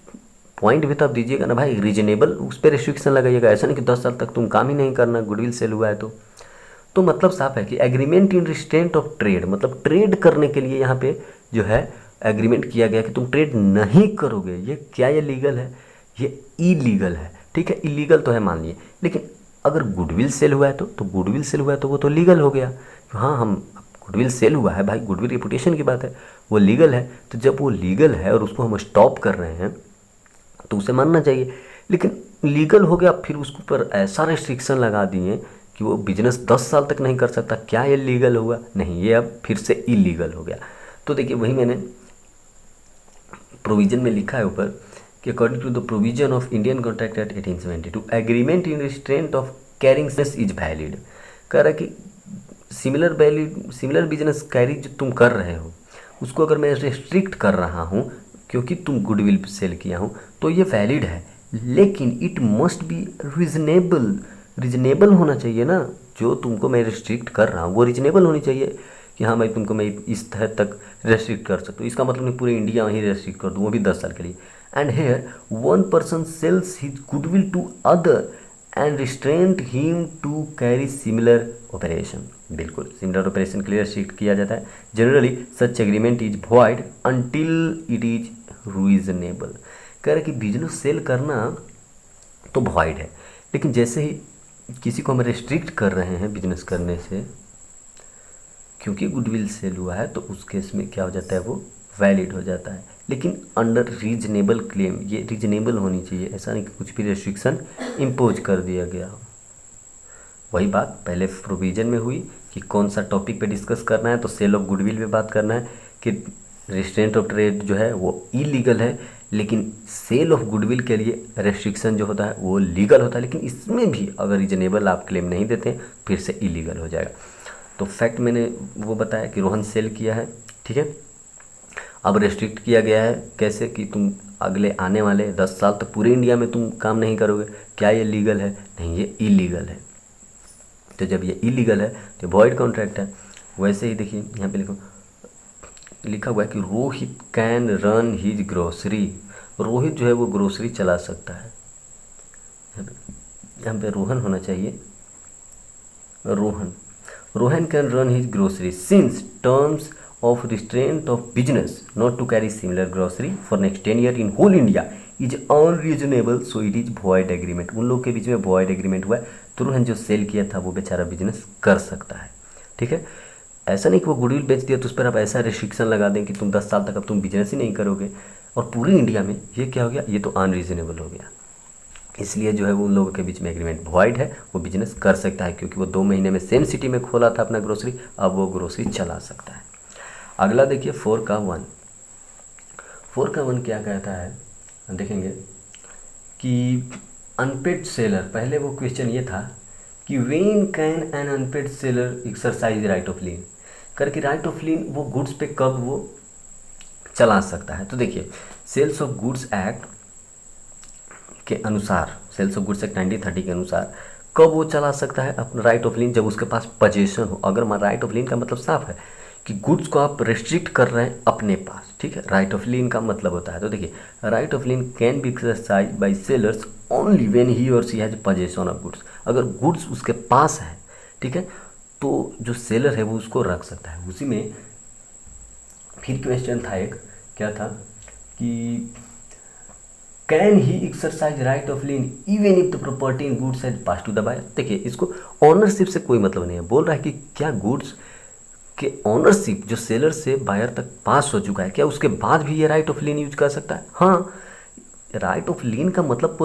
पॉइंट भी तो आप दीजिएगा ना भाई, रीजनेबल उस पर रिस्ट्रिक्शन लगाइएगा। ऐसा नहीं कि 10 साल तक तुम काम ही नहीं करना, गुडविल सेल हुआ है तो मतलब साफ है कि agreement in restraint of trade, मतलब ट्रेड करने के लिए यहाँ पे जो है एग्रीमेंट किया गया कि तुम ट्रेड नहीं करोगे। ये क्या, ये लीगल है, ये इलीगल है, ठीक है। इलीगल तो है मान लिए, लेकिन अगर गुडविल सेल हुआ है तो गुडविल सेल हुआ है तो वो तो लीगल हो गया। हाँ, हम गुडविल सेल हुआ है भाई, गुडविल रेपुटेशन की बात है, वो लीगल है। तो जब वो लीगल है और उसको हम स्टॉप कर रहे हैं तो उसे मानना चाहिए। लेकिन लीगल हो गया, फिर उसके ऊपर ऐसा रेस्ट्रिक्शन लगा दिए कि वो बिजनेस 10 साल तक नहीं कर सकता। क्या ये लीगल हुआ? नहीं, ये अब फिर से इलीगल हो गया। तो देखिए, वही मैंने प्रोविजन में लिखा है ऊपर कि according to the provision of Indian Contract Act 1872 agreement in restraint of carrying cess is valid. कह रहा है कि सिमिलर बिजनेस कैरी जो तुम कर रहे हो उसको अगर मैं रेस्ट्रिक्ट कर रहा हूँ क्योंकि तुम गुडविल सेल किया हूँ तो ये वैलिड है, लेकिन इट मस्ट बी रीजनेबल होना चाहिए ना। जो तुमको मैं रिस्ट्रिक्ट कर रहा हूँ वो रीजनेबल होनी चाहिए कि हाँ भाई तुमको मैं इस हद तक रेस्ट्रिक्ट कर सकता हूँ। इसका मतलब मैं पूरे इंडिया में ही रेस्ट्रिक्ट कर दूँ, वो भी 10 साल के लिए। And here one person sells his goodwill to other and restraint him to carry similar operation. बिल्कुल सिमिलर ऑपरेशन के लिए रेस्ट्रिक्ट किया जाता है। Generally such agreement is void until it is reasonable. कह रहे कि बिजनेस सेल करना तो वॉइड है, लेकिन जैसे ही किसी को हम रेस्ट्रिक्ट कर रहे हैं बिजनेस करने से क्योंकि गुडविल सेल हुआ है तो उस केस में क्या हो जाता है, वो वैलिड हो जाता है। लेकिन अंडर रीजनेबल क्लेम, ये रीजनेबल होनी चाहिए, ऐसा नहीं कि कुछ भी रेस्ट्रिक्शन इम्पोज कर दिया गया हो। वही बात पहले प्रोविज़न में हुई कि कौन सा टॉपिक पे डिस्कस करना है, तो सेल ऑफ गुडविल पे बात करना है कि रेस्ट्रेंट ऑफ ट्रेड जो है वो इलीगल है, लेकिन सेल ऑफ गुडविल के लिए रेस्ट्रिक्शन जो होता है वो लीगल होता है। लेकिन इसमें भी अगर रीजनेबल आप क्लेम नहीं देते फिर से इलीगल हो जाएगा। तो फैक्ट मैंने वो बताया कि रोहन सेल किया है, ठीक है। अब रेस्ट्रिक्ट किया गया है कैसे, कि तुम अगले आने वाले 10 साल तक पूरे इंडिया में तुम काम नहीं करोगे। क्या ये लीगल है? नहीं, ये इलीगल है। तो जब ये इलीगल है तो वॉइड कॉन्ट्रैक्ट है। वैसे ही देखिए यहाँ पे लिखा हुआ है कि Rohit can run his grocery. Rohit जो है वो ग्रोसरी चला सकता है। यहाँ पे रोहन होना चाहिए, Rohan can run his grocery since terms of restraint of business not to carry similar grocery for next 10 year in whole India is unreasonable, so it is void agreement। उन लोग के बीच में void agreement हुआ है, तो रोहन जो सेल किया था वो बेचारा बिजनेस कर सकता है, ठीक है। ऐसा नहीं कि वो गुडविल बेच दिया तो उस पर आप ऐसा रिस्ट्रिक्शन लगा दें कि तुम 10 साल तक अब तुम बिजनेस ही नहीं करोगे, और पूरी इंडिया में ये क्या हो गया, ये तो अनरीजनेबल हो गया। इसलिए जो है वो उन लोगों के बीच में एग्रीमेंट वॉइड है, वो बिजनेस कर सकता है क्योंकि वो 2 महीने में सेम सिटी में खोला था अपना ग्रोसरी, अब वो ग्रोसरी चला सकता है। अगला देखिए 4 का 1 क्या कहता है, देखेंगे कि अनपेड सेलर, पहले वो क्वेश्चन ये था कि when can an unpaid seller exercise right of lien, करके राइट ऑफ लीन वो गुड्स पे कब वो चला सकता है। तो देखिए सेल्स ऑफ गुड्स एक्ट के अनुसार, सेल्स ऑफ गुड्स एक्ट 1930 के अनुसार कब वो चला सकता है अपना राइट ऑफ लीन, जब उसके पास पजेशन हो। अगर राइट ऑफ लीन का मतलब साफ है कि गुड्स को आप रेस्ट्रिक्ट कर रहे हैं अपने पास, ठीक है, राइट ऑफ लीन का मतलब होता है। तो देखिए right of lean can be exercise by sellers only when he और सी हैज पजेशन ऑफ गुड्स। अगर गुड्स उसके पास है, ठीक है, तो जो सेलर है वो उसको रख सकता है। उसी में फिर क्वेश्चन था एक, क्या था कि can he exercise right of lien even if the property in goods has pass to the buyer. देखिए इसको ऑनरशिप से कोई मतलब नहीं है, बोल रहा है कि क्या गुड्स कि ऑनरशिप जो सेलर से बायर तक पास हो चुका है, क्या उसके बाद भी ये राइट ऑफ लीन यूज कर सकता है? हाँ, राइट ऑफ लीन का मतलब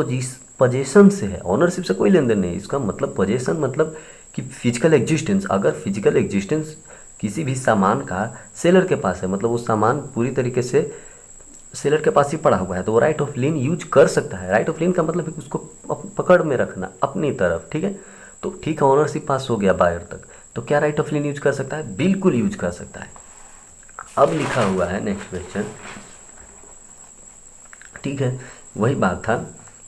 पोजेशन से है, ऑनरशिप से कोई लेन देन नहीं। इसका मतलब पोजेशन मतलब कि फिजिकल एग्जिस्टेंस। अगर फिजिकल एग्जिस्टेंस किसी भी सामान का सेलर के पास है, मतलब वो सामान पूरी तरीके से सेलर के पास ही पड़ा हुआ है, तो वो राइट ऑफ लीन यूज कर सकता है। राइट ऑफ लीन का मतलब है उसको पकड़ में रखना अपनी तरफ, ठीक है। तो ठीक है, ऑनरशिप पास हो गया बायर तक, तो क्या राइट ऑफ लीन यूज कर सकता है? बिल्कुल यूज कर सकता है। अब लिखा हुआ है नेक्स्ट क्वेश्चन, ठीक है, वही बात था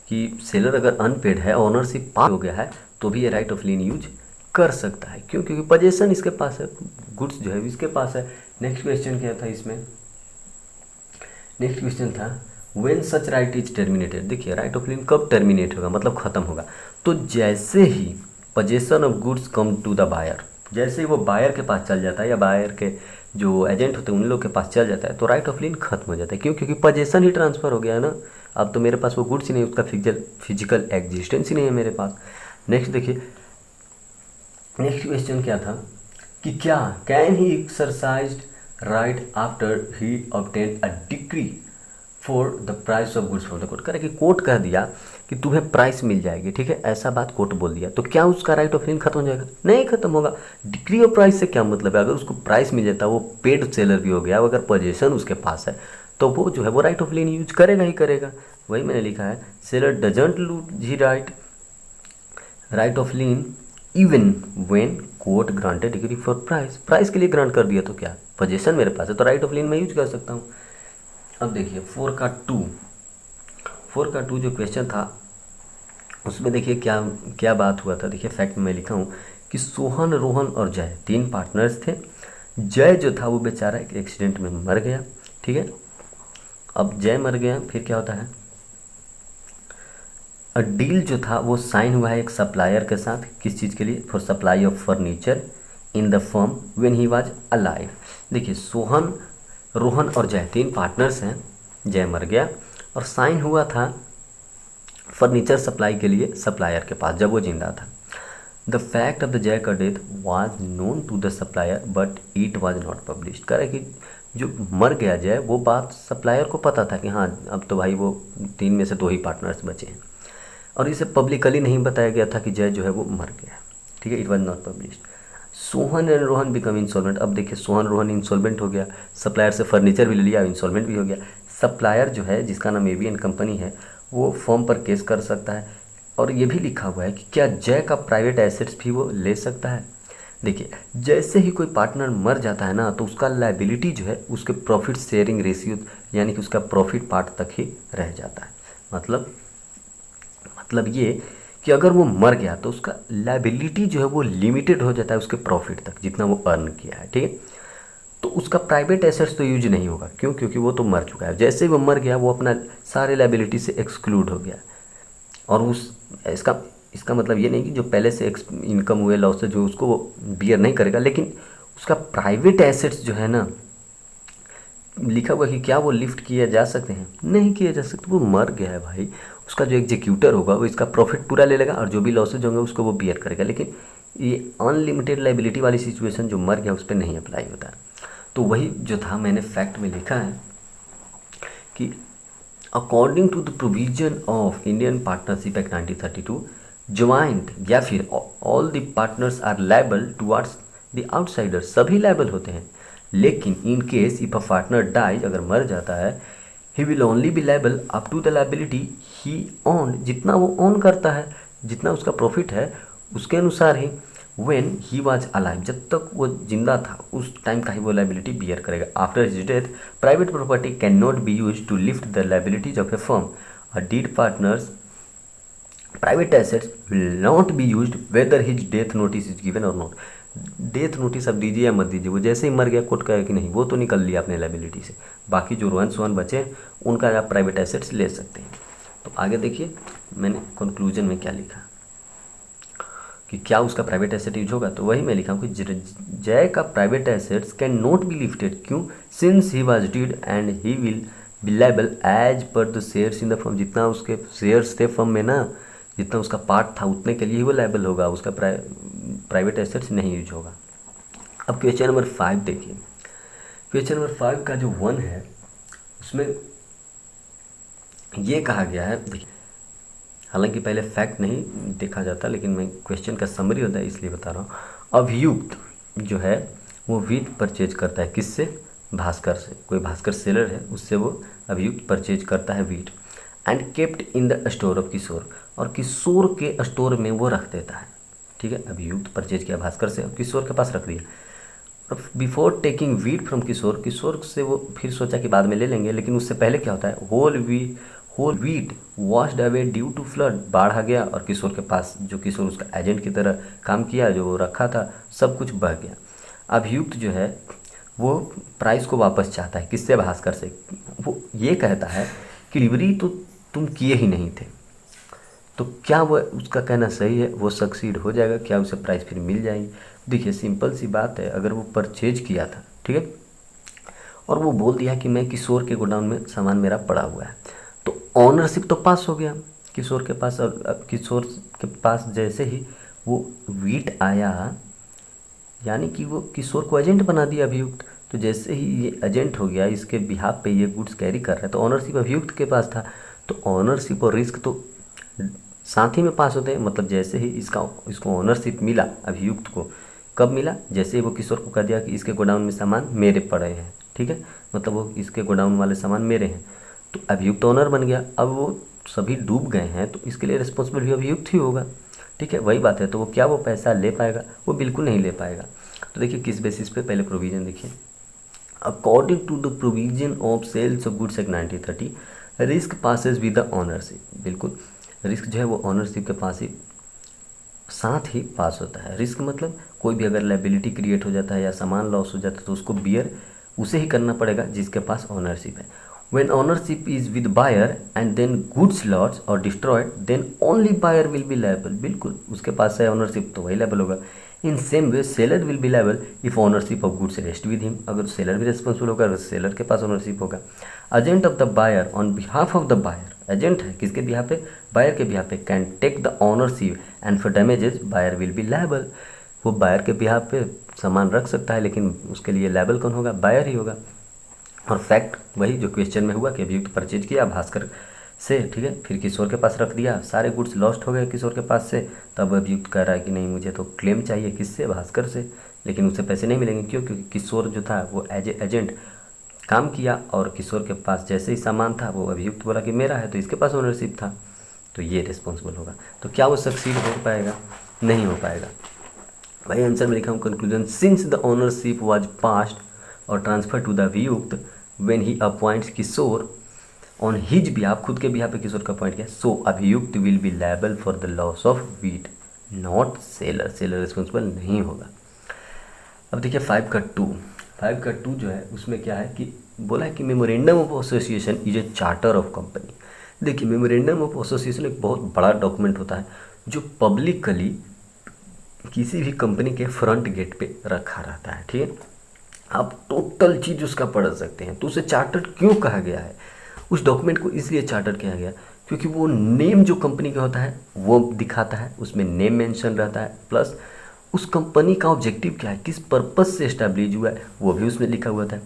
कि सेलर अगर अनपेड है, ऑनरशिप पास हो गया है, तो भी ये राइट ऑफ लीन यूज कर सकता है। क्यों? क्योंकि पोजेशन इसके पास है, गुड्स जो है इसके पास है। नेक्स्ट क्वेश्चन क्या था इसमें? नेक्स्ट क्वेश्चन था when such right is terminated. देखिए राइट ऑफ लीन कब टर्मिनेट होगा, मतलब ख़त्म होगा, तो जैसे ही possession of goods come to the buyer, जैसे ही वो बायर के पास चल जाता है या बायर के जो एजेंट होते हैं उन लोग के पास चल जाता है, तो राइट ऑफ लीन खत्म हो जाता है। क्यों? क्योंकि पोजेशन ही ट्रांसफ़र हो गया है ना, अब तो मेरे पास वो गुड्स ही नहीं, उसका फिजिकल एग्जिस्टेंस ही नहीं है मेरे पास। नेक्स्ट देखिए, नेक्स्ट क्वेश्चन क्या था कि क्या can he exercised right after he obtain a decree for the price of goods from the court. कह कि कोर्ट कह दिया कि तुम्हें प्राइस मिल जाएगी, ठीक है, ऐसा बात कोर्ट बोल दिया, तो क्या उसका राइट ऑफ लीन खत्म हो जाएगा? नहीं खत्म होगा। डिक्री ऑफ प्राइस से क्या मतलब है? अगर उसको प्राइस मिल जाता है, वो पेड सेलर भी हो गया, अगर पोजीशन उसके पास है, तो वो जो है वो राइट ऑफ लीन यूज करेगा ही करेगा। वही मैंने लिखा है, seller doesn't lose he right of lien even when court granted decree for price. Price के लिए ग्रांट कर दिया तो क्या, पोजीशन मेरे पास है, तो राइट ऑफ लीन मैं यूज कर सकता हूँ। अब देखिए 4 का 2 जो क्वेश्चन था उसमें देखिए क्या क्या बात हुआ था। देखिए फैक्ट में मैं लिखा हूँ कि सोहन, रोहन और जय 3 पार्टनर्स थे। जय जो था वो बेचारा एक एक्सीडेंट में मर गया, ठीक है। अब जय मर गया, फिर क्या होता है, डील जो था वो साइन हुआ है एक सप्लायर के साथ, किस चीज़ के लिए? For supply of furniture in the firm when he was alive. देखिए सोहन, रोहन और जय 3 पार्टनर्स हैं, जय मर गया और साइन हुआ था फर्नीचर सप्लाई के लिए सप्लायर के पास जब वो जिंदा था। The fact of the Jay का death was known to the supplier but it was not published. कह रहे कि जो मर गया जय, वो बात सप्लायर को पता था कि हाँ अब तो भाई वो 3 में से 2 ही पार्टनर्स बचे हैं, और इसे पब्लिकली नहीं बताया गया था कि जय जो है वो मर गया। ठीक है, it was not published. Sohan and Rohan become insolvent. अब देखिए सोहन रोहन इंसॉल्वेंट हो गया, सप्लायर से फर्नीचर भी ले लिया, इंसॉल्वेंट भी हो गया। सप्लायर जो है जिसका नाम एवीएन कंपनी है, वो फर्म पर केस कर सकता है, और ये भी लिखा हुआ है कि क्या जय का प्राइवेट एसेट्स भी वो ले सकता है। देखिए जैसे ही कोई पार्टनर मर जाता है ना, तो उसका लायबिलिटी जो है उसके प्रॉफिट शेयरिंग रेशियो यानी कि उसका प्रॉफिट पार्ट तक ही रह जाता है। मतलब ये कि अगर वो मर गया तो उसका लायबिलिटी जो है वो लिमिटेड हो जाता है उसके प्रॉफिट तक, जितना वो अर्न किया है। ठीक है, तो उसका प्राइवेट एसेट्स तो यूज नहीं होगा, क्यों? क्योंकि वो तो मर चुका है। जैसे ही वो मर गया वो अपना सारे लायबिलिटी से एक्सक्लूड हो गया, और उस इसका मतलब ये नहीं कि जो पहले से इनकम हुए लॉस से जो उसको वो बियर नहीं करेगा, लेकिन उसका प्राइवेट एसेट्स जो है ना, लिखा हुआ कि क्या वो लिफ्ट किए जा सकते हैं? नहीं किए जा सकते, वो मर गया है भाई। उसका जो एग्जीक्यूटर होगा वो इसका प्रॉफिट पूरा ले लेगा, और जो भी लॉसेज होंगे उसको वो बियर करेगा। लेकिन ये अनलिमिटेड लाइबिलिटी वाली सिचुएशन जो मर गया उस पर नहीं अप्लाई होता है। तो वही जो था मैंने फैक्ट में लिखा है कि according to the provision of Indian Partnership Act 1932, joint या फिर all the partners are liable towards the outsider, सभी लायबल होते हैं। लेकिन in case if a partner dies, अगर मर जाता है, he will only be liable up to the liability he own, जितना वो ऑन करता है, जितना उसका प्रॉफिट है उसके अनुसार ही। व्हेन ही वाज अलाइव, जब तक वो जिंदा था उस टाइम का ही वो लायबिलिटी बियर करेगा। After his death private property can not be use to lift the liabilities of a firm. A dead partners private assets will not be used whether his death notice is given और नॉट। डेथ नोटिस अब दीजिए या मत दीजिए, वो जैसे ही मर गया कोर्ट कहेगा कि नहीं वो तो निकल लिया अपने लायबिलिटी से, बाकी जो रोहन सोहन बचे उनका आप प्राइवेट एसेट्स ले सकते हैं। तो आगे देखिए मैंने कंक्लूजन में क्या लिखा कि क्या उसका प्राइवेट एसेट यूज होगा। तो वही मैं लिखा हूँ कि जय का private assets can not be lifted, क्यों? Since he was dead and he will be liable as per the shares in the firm. जितना उसके शेयर्स थे फर्म में ना, जितना उसका पार्ट था उतने के लिए ही वो लायबल होगा, उसका प्राइवेट एसेट्स नहीं यूज होगा। अब क्वेश्चन नंबर 5 देखिए। क्वेश्चन नंबर 5 का जो 1 है उसमें ये कहा गया है, देखिए हालांकि पहले फैक्ट नहीं देखा जाता, लेकिन मैं क्वेश्चन का समरी होता है इसलिए बता रहा हूँ। अभियुक्त जो है वो वीट परचेज करता है, किससे? भास्कर से। कोई भास्कर सेलर है उससे वो अभियुक्त परचेज करता है wheat, and kept in the store of Kishore, और किशोर के स्टोर में वो रख देता है। ठीक है, अभियुक्त परचेज किया भास्कर से, किशोर के पास रख दिया। और बिफोर टेकिंग वीट फ्रॉम किशोर, किशोर से वो फिर सोचा कि बाद में ले लेंगे, लेकिन उससे पहले क्या होता है, whole wheat washed away due to flood, बाढ़ आ गया और किशोर के पास, जो किशोर उसका एजेंट की तरह काम किया, जो वो रखा था, सब कुछ बह गया। अभियुक्त जो है वो प्राइस को वापस चाहता है, किससे? भास्कर से। वो ये कहता है कि डिलीवरी तो तुम किए ही नहीं थे। तो क्या वो उसका कहना सही है? वो सक्सीड हो जाएगा? क्या उसे प्राइस फिर मिल जाएगी? देखिए सिंपल सी बात है, अगर वो परचेज किया था, ठीक है, और वो बोल दिया कि मैं किशोर के गोडाउन में सामान मेरा पड़ा हुआ है, तो ऑनरशिप तो पास हो गया किशोर के पास। और अब किशोर के पास जैसे ही वो वीट आया, यानी कि वो किशोर को एजेंट बना दिया अभियुक्त। तो जैसे ही ये एजेंट हो गया, इसके बिहाफ पे ये गुड्स कैरी कर रहा है, तो ऑनरशिप अभियुक्त के पास था। तो ऑनरशिप और रिस्क तो साथ ही में पास होते हैं। मतलब जैसे ही इसको ऑनरशिप मिला अभियुक्त को, कब मिला? जैसे ही वो किशोर को कह दिया कि इसके गोडाउन में सामान मेरे पड़े हैं, ठीक है, मतलब वो इसके गोडाउन वाले सामान मेरे हैं, तो अभियुक्त ऑनर बन गया। अब वो सभी डूब गए हैं तो इसके लिए रिस्पॉन्सिबल भी अभियुक्त ही होगा। ठीक है, वही बात है। तो वो क्या वो पैसा ले पाएगा? वो बिल्कुल नहीं ले पाएगा। तो देखिए किस बेसिस पे, पहले प्रोविज़न देखिए। According to the provision of Sale of Goods Act 1930, risk passes with the ownership. बिल्कुल, रिस्क जो है वो ऑनरशिप के पास ही साथ ही पास होता है। रिस्क मतलब कोई भी अगर लायबिलिटी क्रिएट हो जाता है या सामान लॉस हो जाता है तो उसको बियर उसे ही करना पड़ेगा जिसके पास ऑनरशिप है। When ownership is with buyer and then goods lost or destroyed, then only buyer will be liable। बिल्कुल, उसके पास है ऑनरशिप तो वही लायबल होगा। In same way seller will be liable if ownership of goods rest with him. अगर सेलर भी रिस्पॉन्सिबल होगा, अगर सेलर के पास ऑनरशिप होगा। Agent of the buyer on behalf of the buyer, agent है किसके बिहाफ पे? बायर के बिहाफ पे। Can take the ownership and for damages buyer will be liable. वो बायर के बिहाफ पे सामान रख सकता है, लेकिन उसके लिए लायबल कौन होगा? बायर ही होगा। और फैक्ट वही जो क्वेश्चन में हुआ कि अभियुक्त परचेज किया भास्कर से, ठीक है, फिर किशोर के पास रख दिया, सारे गुड्स लॉस्ट हो गए किशोर के पास से। तब अभियुक्त कह रहा है कि नहीं, मुझे तो क्लेम चाहिए, किससे, भास्कर से, लेकिन उसे पैसे नहीं मिलेंगे। क्यों? क्योंकि किशोर जो था वो एज ए एजेंट काम किया और किशोर के पास जैसे ही सामान था वो अभियुक्त बोला कि मेरा है, तो इसके पास ओनरशिप था, तो ये रिस्पॉन्सिबल होगा। तो क्या वो सक्सीड हो पाएगा? नहीं हो पाएगा। भाई आंसर में लिखा हूँ conclusion, since the ownership was passed और ट्रांसफर टू द अभियुक्त when he appoints Kishore on his behalf, खुद के बिहाफ पे किशोर का अपॉइंट किया, सो अभियुक्त will be liable for the loss of wheat, not seller, seller responsible नहीं होगा। अब देखिए 5 का 2 जो है उसमें क्या है कि बोला है कि memorandum of association is a charter of company. देखिए मेमोरेंडम ऑफ एसोसिएशन एक बहुत बड़ा डॉक्यूमेंट होता है जो पब्लिकली किसी भी कंपनी के फ्रंट गेट पे रखा रहता है, ठीक है। आप टोटल चीज़ उसका पढ़ सकते हैं। तो उसे चार्टर क्यों कहा गया है? उस डॉक्यूमेंट को इसलिए चार्टर किया गया क्योंकि वो नेम जो कंपनी का होता है वो दिखाता है, उसमें नेम मेंशन रहता है, प्लस उस कंपनी का ऑब्जेक्टिव क्या है, किस पर्पस से एस्टैब्लिश हुआ है वो भी उसमें लिखा हुआ था।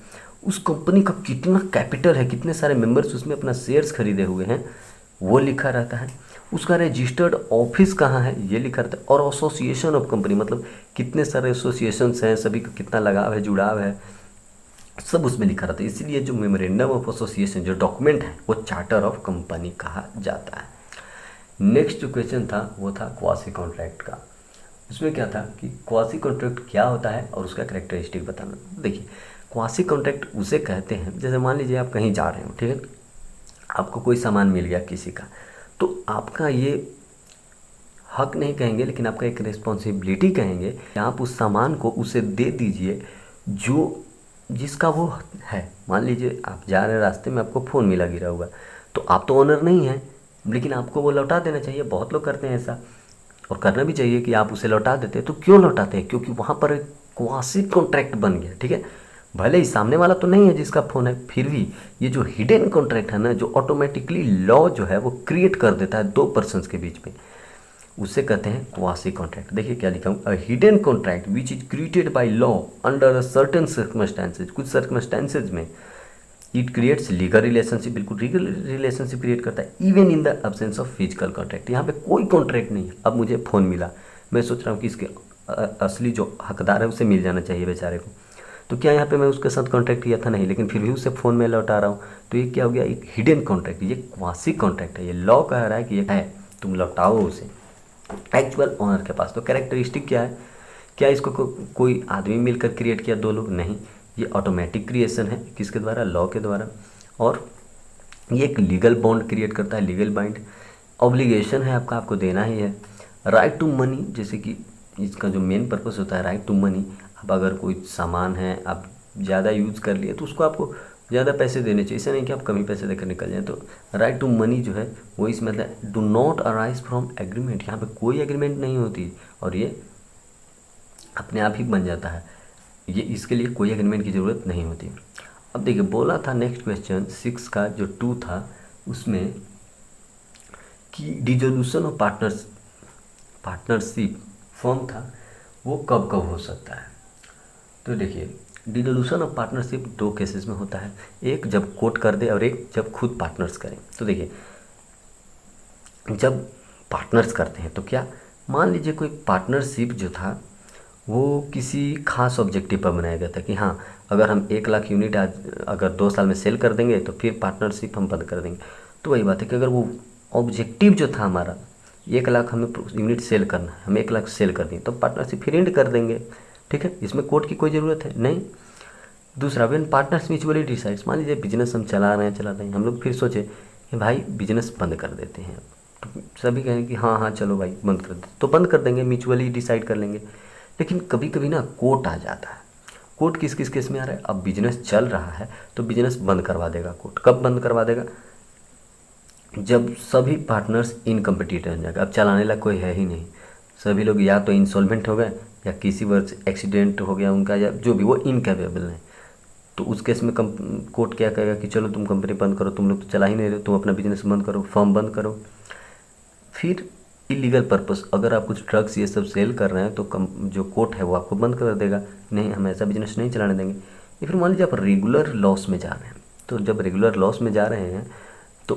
उस कंपनी का कितना कैपिटल है, कितने सारे मेंबर्स उसमें अपना शेयर्स खरीदे हुए हैं वो लिखा रहता है। उसका रजिस्टर्ड ऑफिस कहाँ है ये लिखा रहता है। और एसोसिएशन ऑफ कंपनी मतलब कितने सारे एसोसिएशंस हैं, सभी का कितना लगाव है, जुड़ाव है, सब उसमें लिखा रहता है। इसीलिए जो मेमोरेंडम ऑफ एसोसिएशन जो डॉक्यूमेंट है वो चार्टर ऑफ कंपनी कहा जाता है। नेक्स्ट जो क्वेश्चन था वो था क्वासी कॉन्ट्रैक्ट का। उसमें क्या था कि क्वासी कॉन्ट्रैक्ट क्या होता है और उसका कैरेक्टरिस्टिक बताना। देखिए क्वासी कॉन्ट्रैक्ट उसे कहते हैं, जैसे मान लीजिए आप कहीं जा रहे हो, ठीक है, आपको कोई सामान मिल गया किसी का, तो आपका ये हक नहीं कहेंगे लेकिन आपका एक रिस्पॉन्सिबिलिटी कहेंगे कि आप उस सामान को उसे दे दीजिए जो जिसका वो है। मान लीजिए आप जा रहे रास्ते में आपको फ़ोन मिला गिरा हुआ, तो आप तो ओनर नहीं हैं लेकिन आपको वो लौटा देना चाहिए। बहुत लोग करते हैं ऐसा और करना भी चाहिए कि आप उसे लौटा देते हैं। तो क्यों लौटाते हैं? क्योंकि वहाँ पर एक क्वासी कॉन्ट्रैक्ट बन गया, ठीक है। भले ही सामने वाला तो नहीं है जिसका फ़ोन है, फिर भी ये जो हिडन कॉन्ट्रैक्ट है ना, जो ऑटोमेटिकली लॉ जो है वो क्रिएट कर देता है दो पर्सन्स के बीच में, उसे कहते हैं क्वासी कॉन्ट्रैक्ट। देखिए क्या लिखा हूँ, a hidden contract which is created by law under a certain circumstances, कुछ सर्कमस्टेंसेज में इट क्रिएट्स लीगल रिलेशनशिप, बिल्कुल लीगल रिलेशनशिप क्रिएट करता है, even in the absence of physical contract. यहाँ पे कोई कॉन्ट्रैक्ट नहीं है। अब मुझे फ़ोन मिला, मैं सोच रहा हूँ कि इसके असली जो हकदार है उसे मिल जाना चाहिए बेचारे को, तो क्या यहाँ पे मैं उसके साथ कॉन्ट्रैक्ट किया था? नहीं, लेकिन फिर भी उसे फ़ोन में लौटा रहा हूँ, तो ये क्या हो गया? एक हिडन कॉन्ट्रैक्ट, ये क्वासी कॉन्ट्रैक्ट है। ये लॉ कह रहा है कि ये है, तुम लौटाओ उसे एक्चुअल ओनर के पास। तो कैरेक्टरिस्टिक क्या है? क्या इसको कोई आदमी मिलकर क्रिएट किया, दो लोग? नहीं, ये ऑटोमेटिक क्रिएशन है। किसके द्वारा? लॉ के द्वारा। और ये एक लीगल बॉन्ड क्रिएट करता है, लीगल बाइंड। ऑब्लिगेशन है आपका, आपको देना ही है। राइट टू मनी, जैसे कि इसका जो मेन पर्पस होता है राइट टू मनी। अब अगर कोई सामान है आप ज़्यादा यूज़ कर लिए तो उसको आपको ज़्यादा पैसे देने चाहिए, ऐसा नहीं कि आप कम ही पैसे देकर निकल जाएँ। तो राइट टू मनी जो है वो इसमें do not arise from agreement, यहाँ पे कोई एग्रीमेंट नहीं होती और ये अपने आप ही बन जाता है। ये इसके लिए कोई एग्रीमेंट की ज़रूरत नहीं होती। अब देखिए बोला था नेक्स्ट क्वेश्चन 6 का जो 2 था उसमें कि डिसोल्यूशन ऑफ पार्टनरशिप फॉर्म था वो कब कब हो सकता है। तो देखिए डिसोल्यूशन ऑफ पार्टनरशिप 2 केसेस में होता है, एक जब कोर्ट कर दे और एक जब खुद पार्टनर्स करें। तो देखिए जब पार्टनर्स करते हैं तो क्या, मान लीजिए कोई पार्टनरशिप जो था वो किसी खास ऑब्जेक्टिव पर बनाया गया था कि हाँ अगर हम 1 लाख यूनिट आज अगर 2 साल में सेल कर देंगे तो फिर पार्टनरशिप हम बंद कर देंगे। तो वही बात है कि अगर वो ऑब्जेक्टिव जो था हमारा 1 लाख हमें यूनिट सेल करना है, हम 1 लाख सेल कर दें तो पार्टनरशिप फिर एंड कर देंगे, ठीक है। इसमें कोर्ट की कोई ज़रूरत है नहीं। दूसरा, व्हेन पार्टनर्स म्यूचुअली डिसाइड्स, मान लीजिए बिजनेस हम चला रहे हैं हम लोग फिर सोचे कि भाई बिजनेस बंद कर देते हैं, तो सभी कहें कि हाँ हाँ चलो भाई बंद कर दे, तो बंद कर देंगे, म्यूचुअली डिसाइड कर लेंगे। लेकिन कभी कभी ना कोर्ट आ जाता है। कोर्ट किस किस केस में आ रहा है? अब बिजनेस चल रहा है तो बिजनेस बंद करवा देगा कोर्ट। कब बंद करवा देगा? जब सभी पार्टनर्स इनकम्पिटिटर हो जाएगा, अब चलाने लायक कोई है ही नहीं, सभी लोग या तो इंसॉल्वेंट हो गए या किसी वर्ष एक्सीडेंट हो गया उनका या जो भी, वो इनकेपेबल है। तो उस केस में कोर्ट क्या कहेगा कि चलो तुम कंपनी बंद करो, तुम लोग तो चला ही नहीं रहे, तुम अपना बिजनेस बंद करो, फर्म बंद करो। फिर इलीगल पर्पस, अगर आप कुछ ड्रग्स ये सब सेल कर रहे हैं तो जो कोर्ट है वो आपको बंद कर देगा, नहीं हम ऐसा बिजनेस नहीं चलाने देंगे। या फिर मान लीजिए आप रेगुलर लॉस में जा रहे हैं, तो जब रेगुलर लॉस में जा रहे हैं तो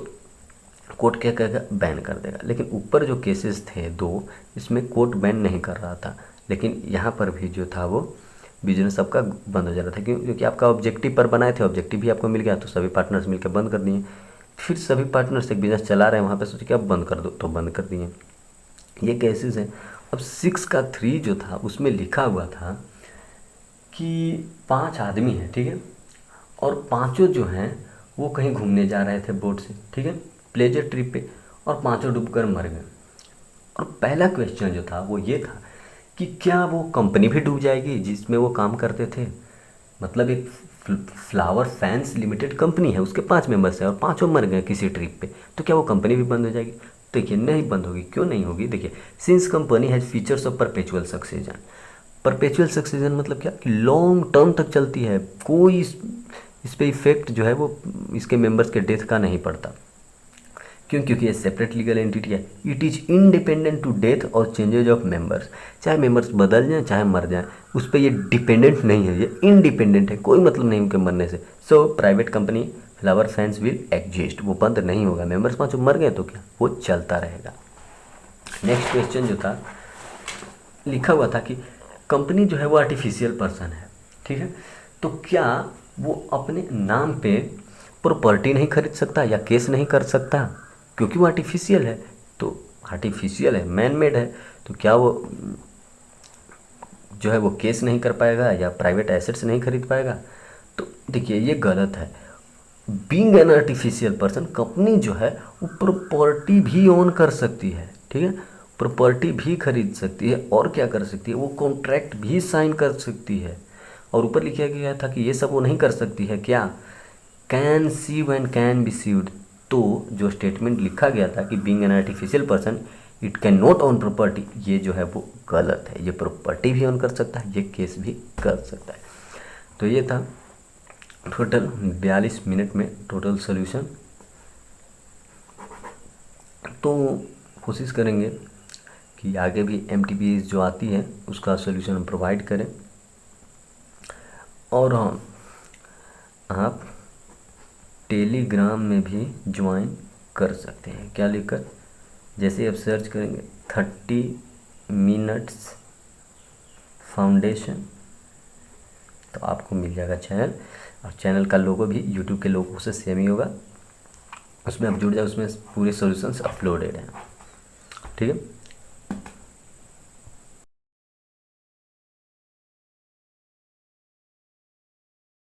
कोर्ट क्या कहेगा, बैन कर देगा। लेकिन ऊपर जो केसेस थे 2, इसमें कोर्ट बैन नहीं कर रहा था, लेकिन यहाँ पर भी जो था वो बिजनेस आपका बंद हो जा रहा था, क्योंकि आपका ऑब्जेक्टिव पर बनाए थे, ऑब्जेक्टिव भी आपको मिल गया, तो सभी पार्टनर्स मिलकर बंद कर दिए। फिर सभी पार्टनर्स एक बिजनेस चला रहे हैं वहाँ पे, सोचे कि अब बंद कर दो, तो बंद कर दिए। ये केसेस हैं। अब 6 का 3 जो था उसमें लिखा हुआ था कि 5 आदमी हैं, ठीक है, और पांचों जो हैं वो कहीं घूमने जा रहे थे बोट से, ठीक है, प्लेजर ट्रिप पे, और पांचों डूबकर मर गए। और पहला क्वेश्चन जो था वो ये था कि क्या वो कंपनी भी डूब जाएगी जिसमें वो काम करते थे। मतलब एक फ्लावर फैंस लिमिटेड कंपनी है, उसके 5 मेंबर्स हैं और पांचों मर गए किसी ट्रिप पे, तो क्या वो कंपनी भी बंद हो जाएगी। देखिए नहीं बंद होगी। क्यों नहीं होगी, देखिए since company has features of perpetual succession. Perpetual succession मतलब क्या, कि लॉन्ग टर्म तक चलती है, कोई इस पे इफेक्ट जो है वो इसके मेंबर्स के डेथ का नहीं पड़ता। क्यों, क्योंकि ये सेपरेट लीगल एंटिटी है। It is independent to death और चेंजेज ऑफ मेंबर्स। चाहे मेंबर्स बदल जाएं चाहे मर जाएं, उस पर ये डिपेंडेंट नहीं है, ये इंडिपेंडेंट है, कोई मतलब नहीं उनके मरने से। So private company flower fans will exist, वो बंद नहीं होगा। मेंबर्स पाँचों मर गए तो क्या, वो चलता रहेगा। नेक्स्ट क्वेश्चन जो था लिखा हुआ था कि कंपनी जो है वो आर्टिफिशियल पर्सन है, ठीक है, तो क्या वो अपने नाम पे प्रॉपर्टी नहीं खरीद सकता या केस नहीं कर सकता, क्योंकि वो आर्टिफिशियल है। तो आर्टिफिशियल है, मैन मेड है, तो क्या वो जो है वो केस नहीं कर पाएगा या प्राइवेट एसेट्स नहीं खरीद पाएगा। तो देखिए ये गलत है। Being an artificial person, company जो है वो प्रॉपर्टी भी ओन कर सकती है, ठीक है, प्रॉपर्टी भी खरीद सकती है, और क्या कर सकती है, वो कॉन्ट्रैक्ट भी साइन कर सकती है। और ऊपर लिखा गया था कि ये सब वो नहीं कर सकती है, क्या, can सीव and can be sieved. तो जो स्टेटमेंट लिखा गया था कि being an artificial person it can not own property, ये जो है वो गलत है। ये प्रॉपर्टी भी ओन कर सकता है, ये केस भी कर सकता है। तो ये था टोटल 42 मिनट में टोटल सॉल्यूशन। तो कोशिश करेंगे कि आगे भी MTBS जो आती है उसका सॉल्यूशन हम प्रोवाइड करें। और हाँ, आप टेलीग्राम में भी ज्वाइन कर सकते हैं। क्या लिखकर, जैसे आप सर्च करेंगे 30 मिनट्स फाउंडेशन, तो आपको मिल जाएगा चैनल। और चैनल का लोगो भी यूट्यूब के लोगों से सेम ही होगा, उसमें आप जुड़ जाए, उसमें पूरे सॉल्यूशंस अपलोडेड हैं, ठीक है।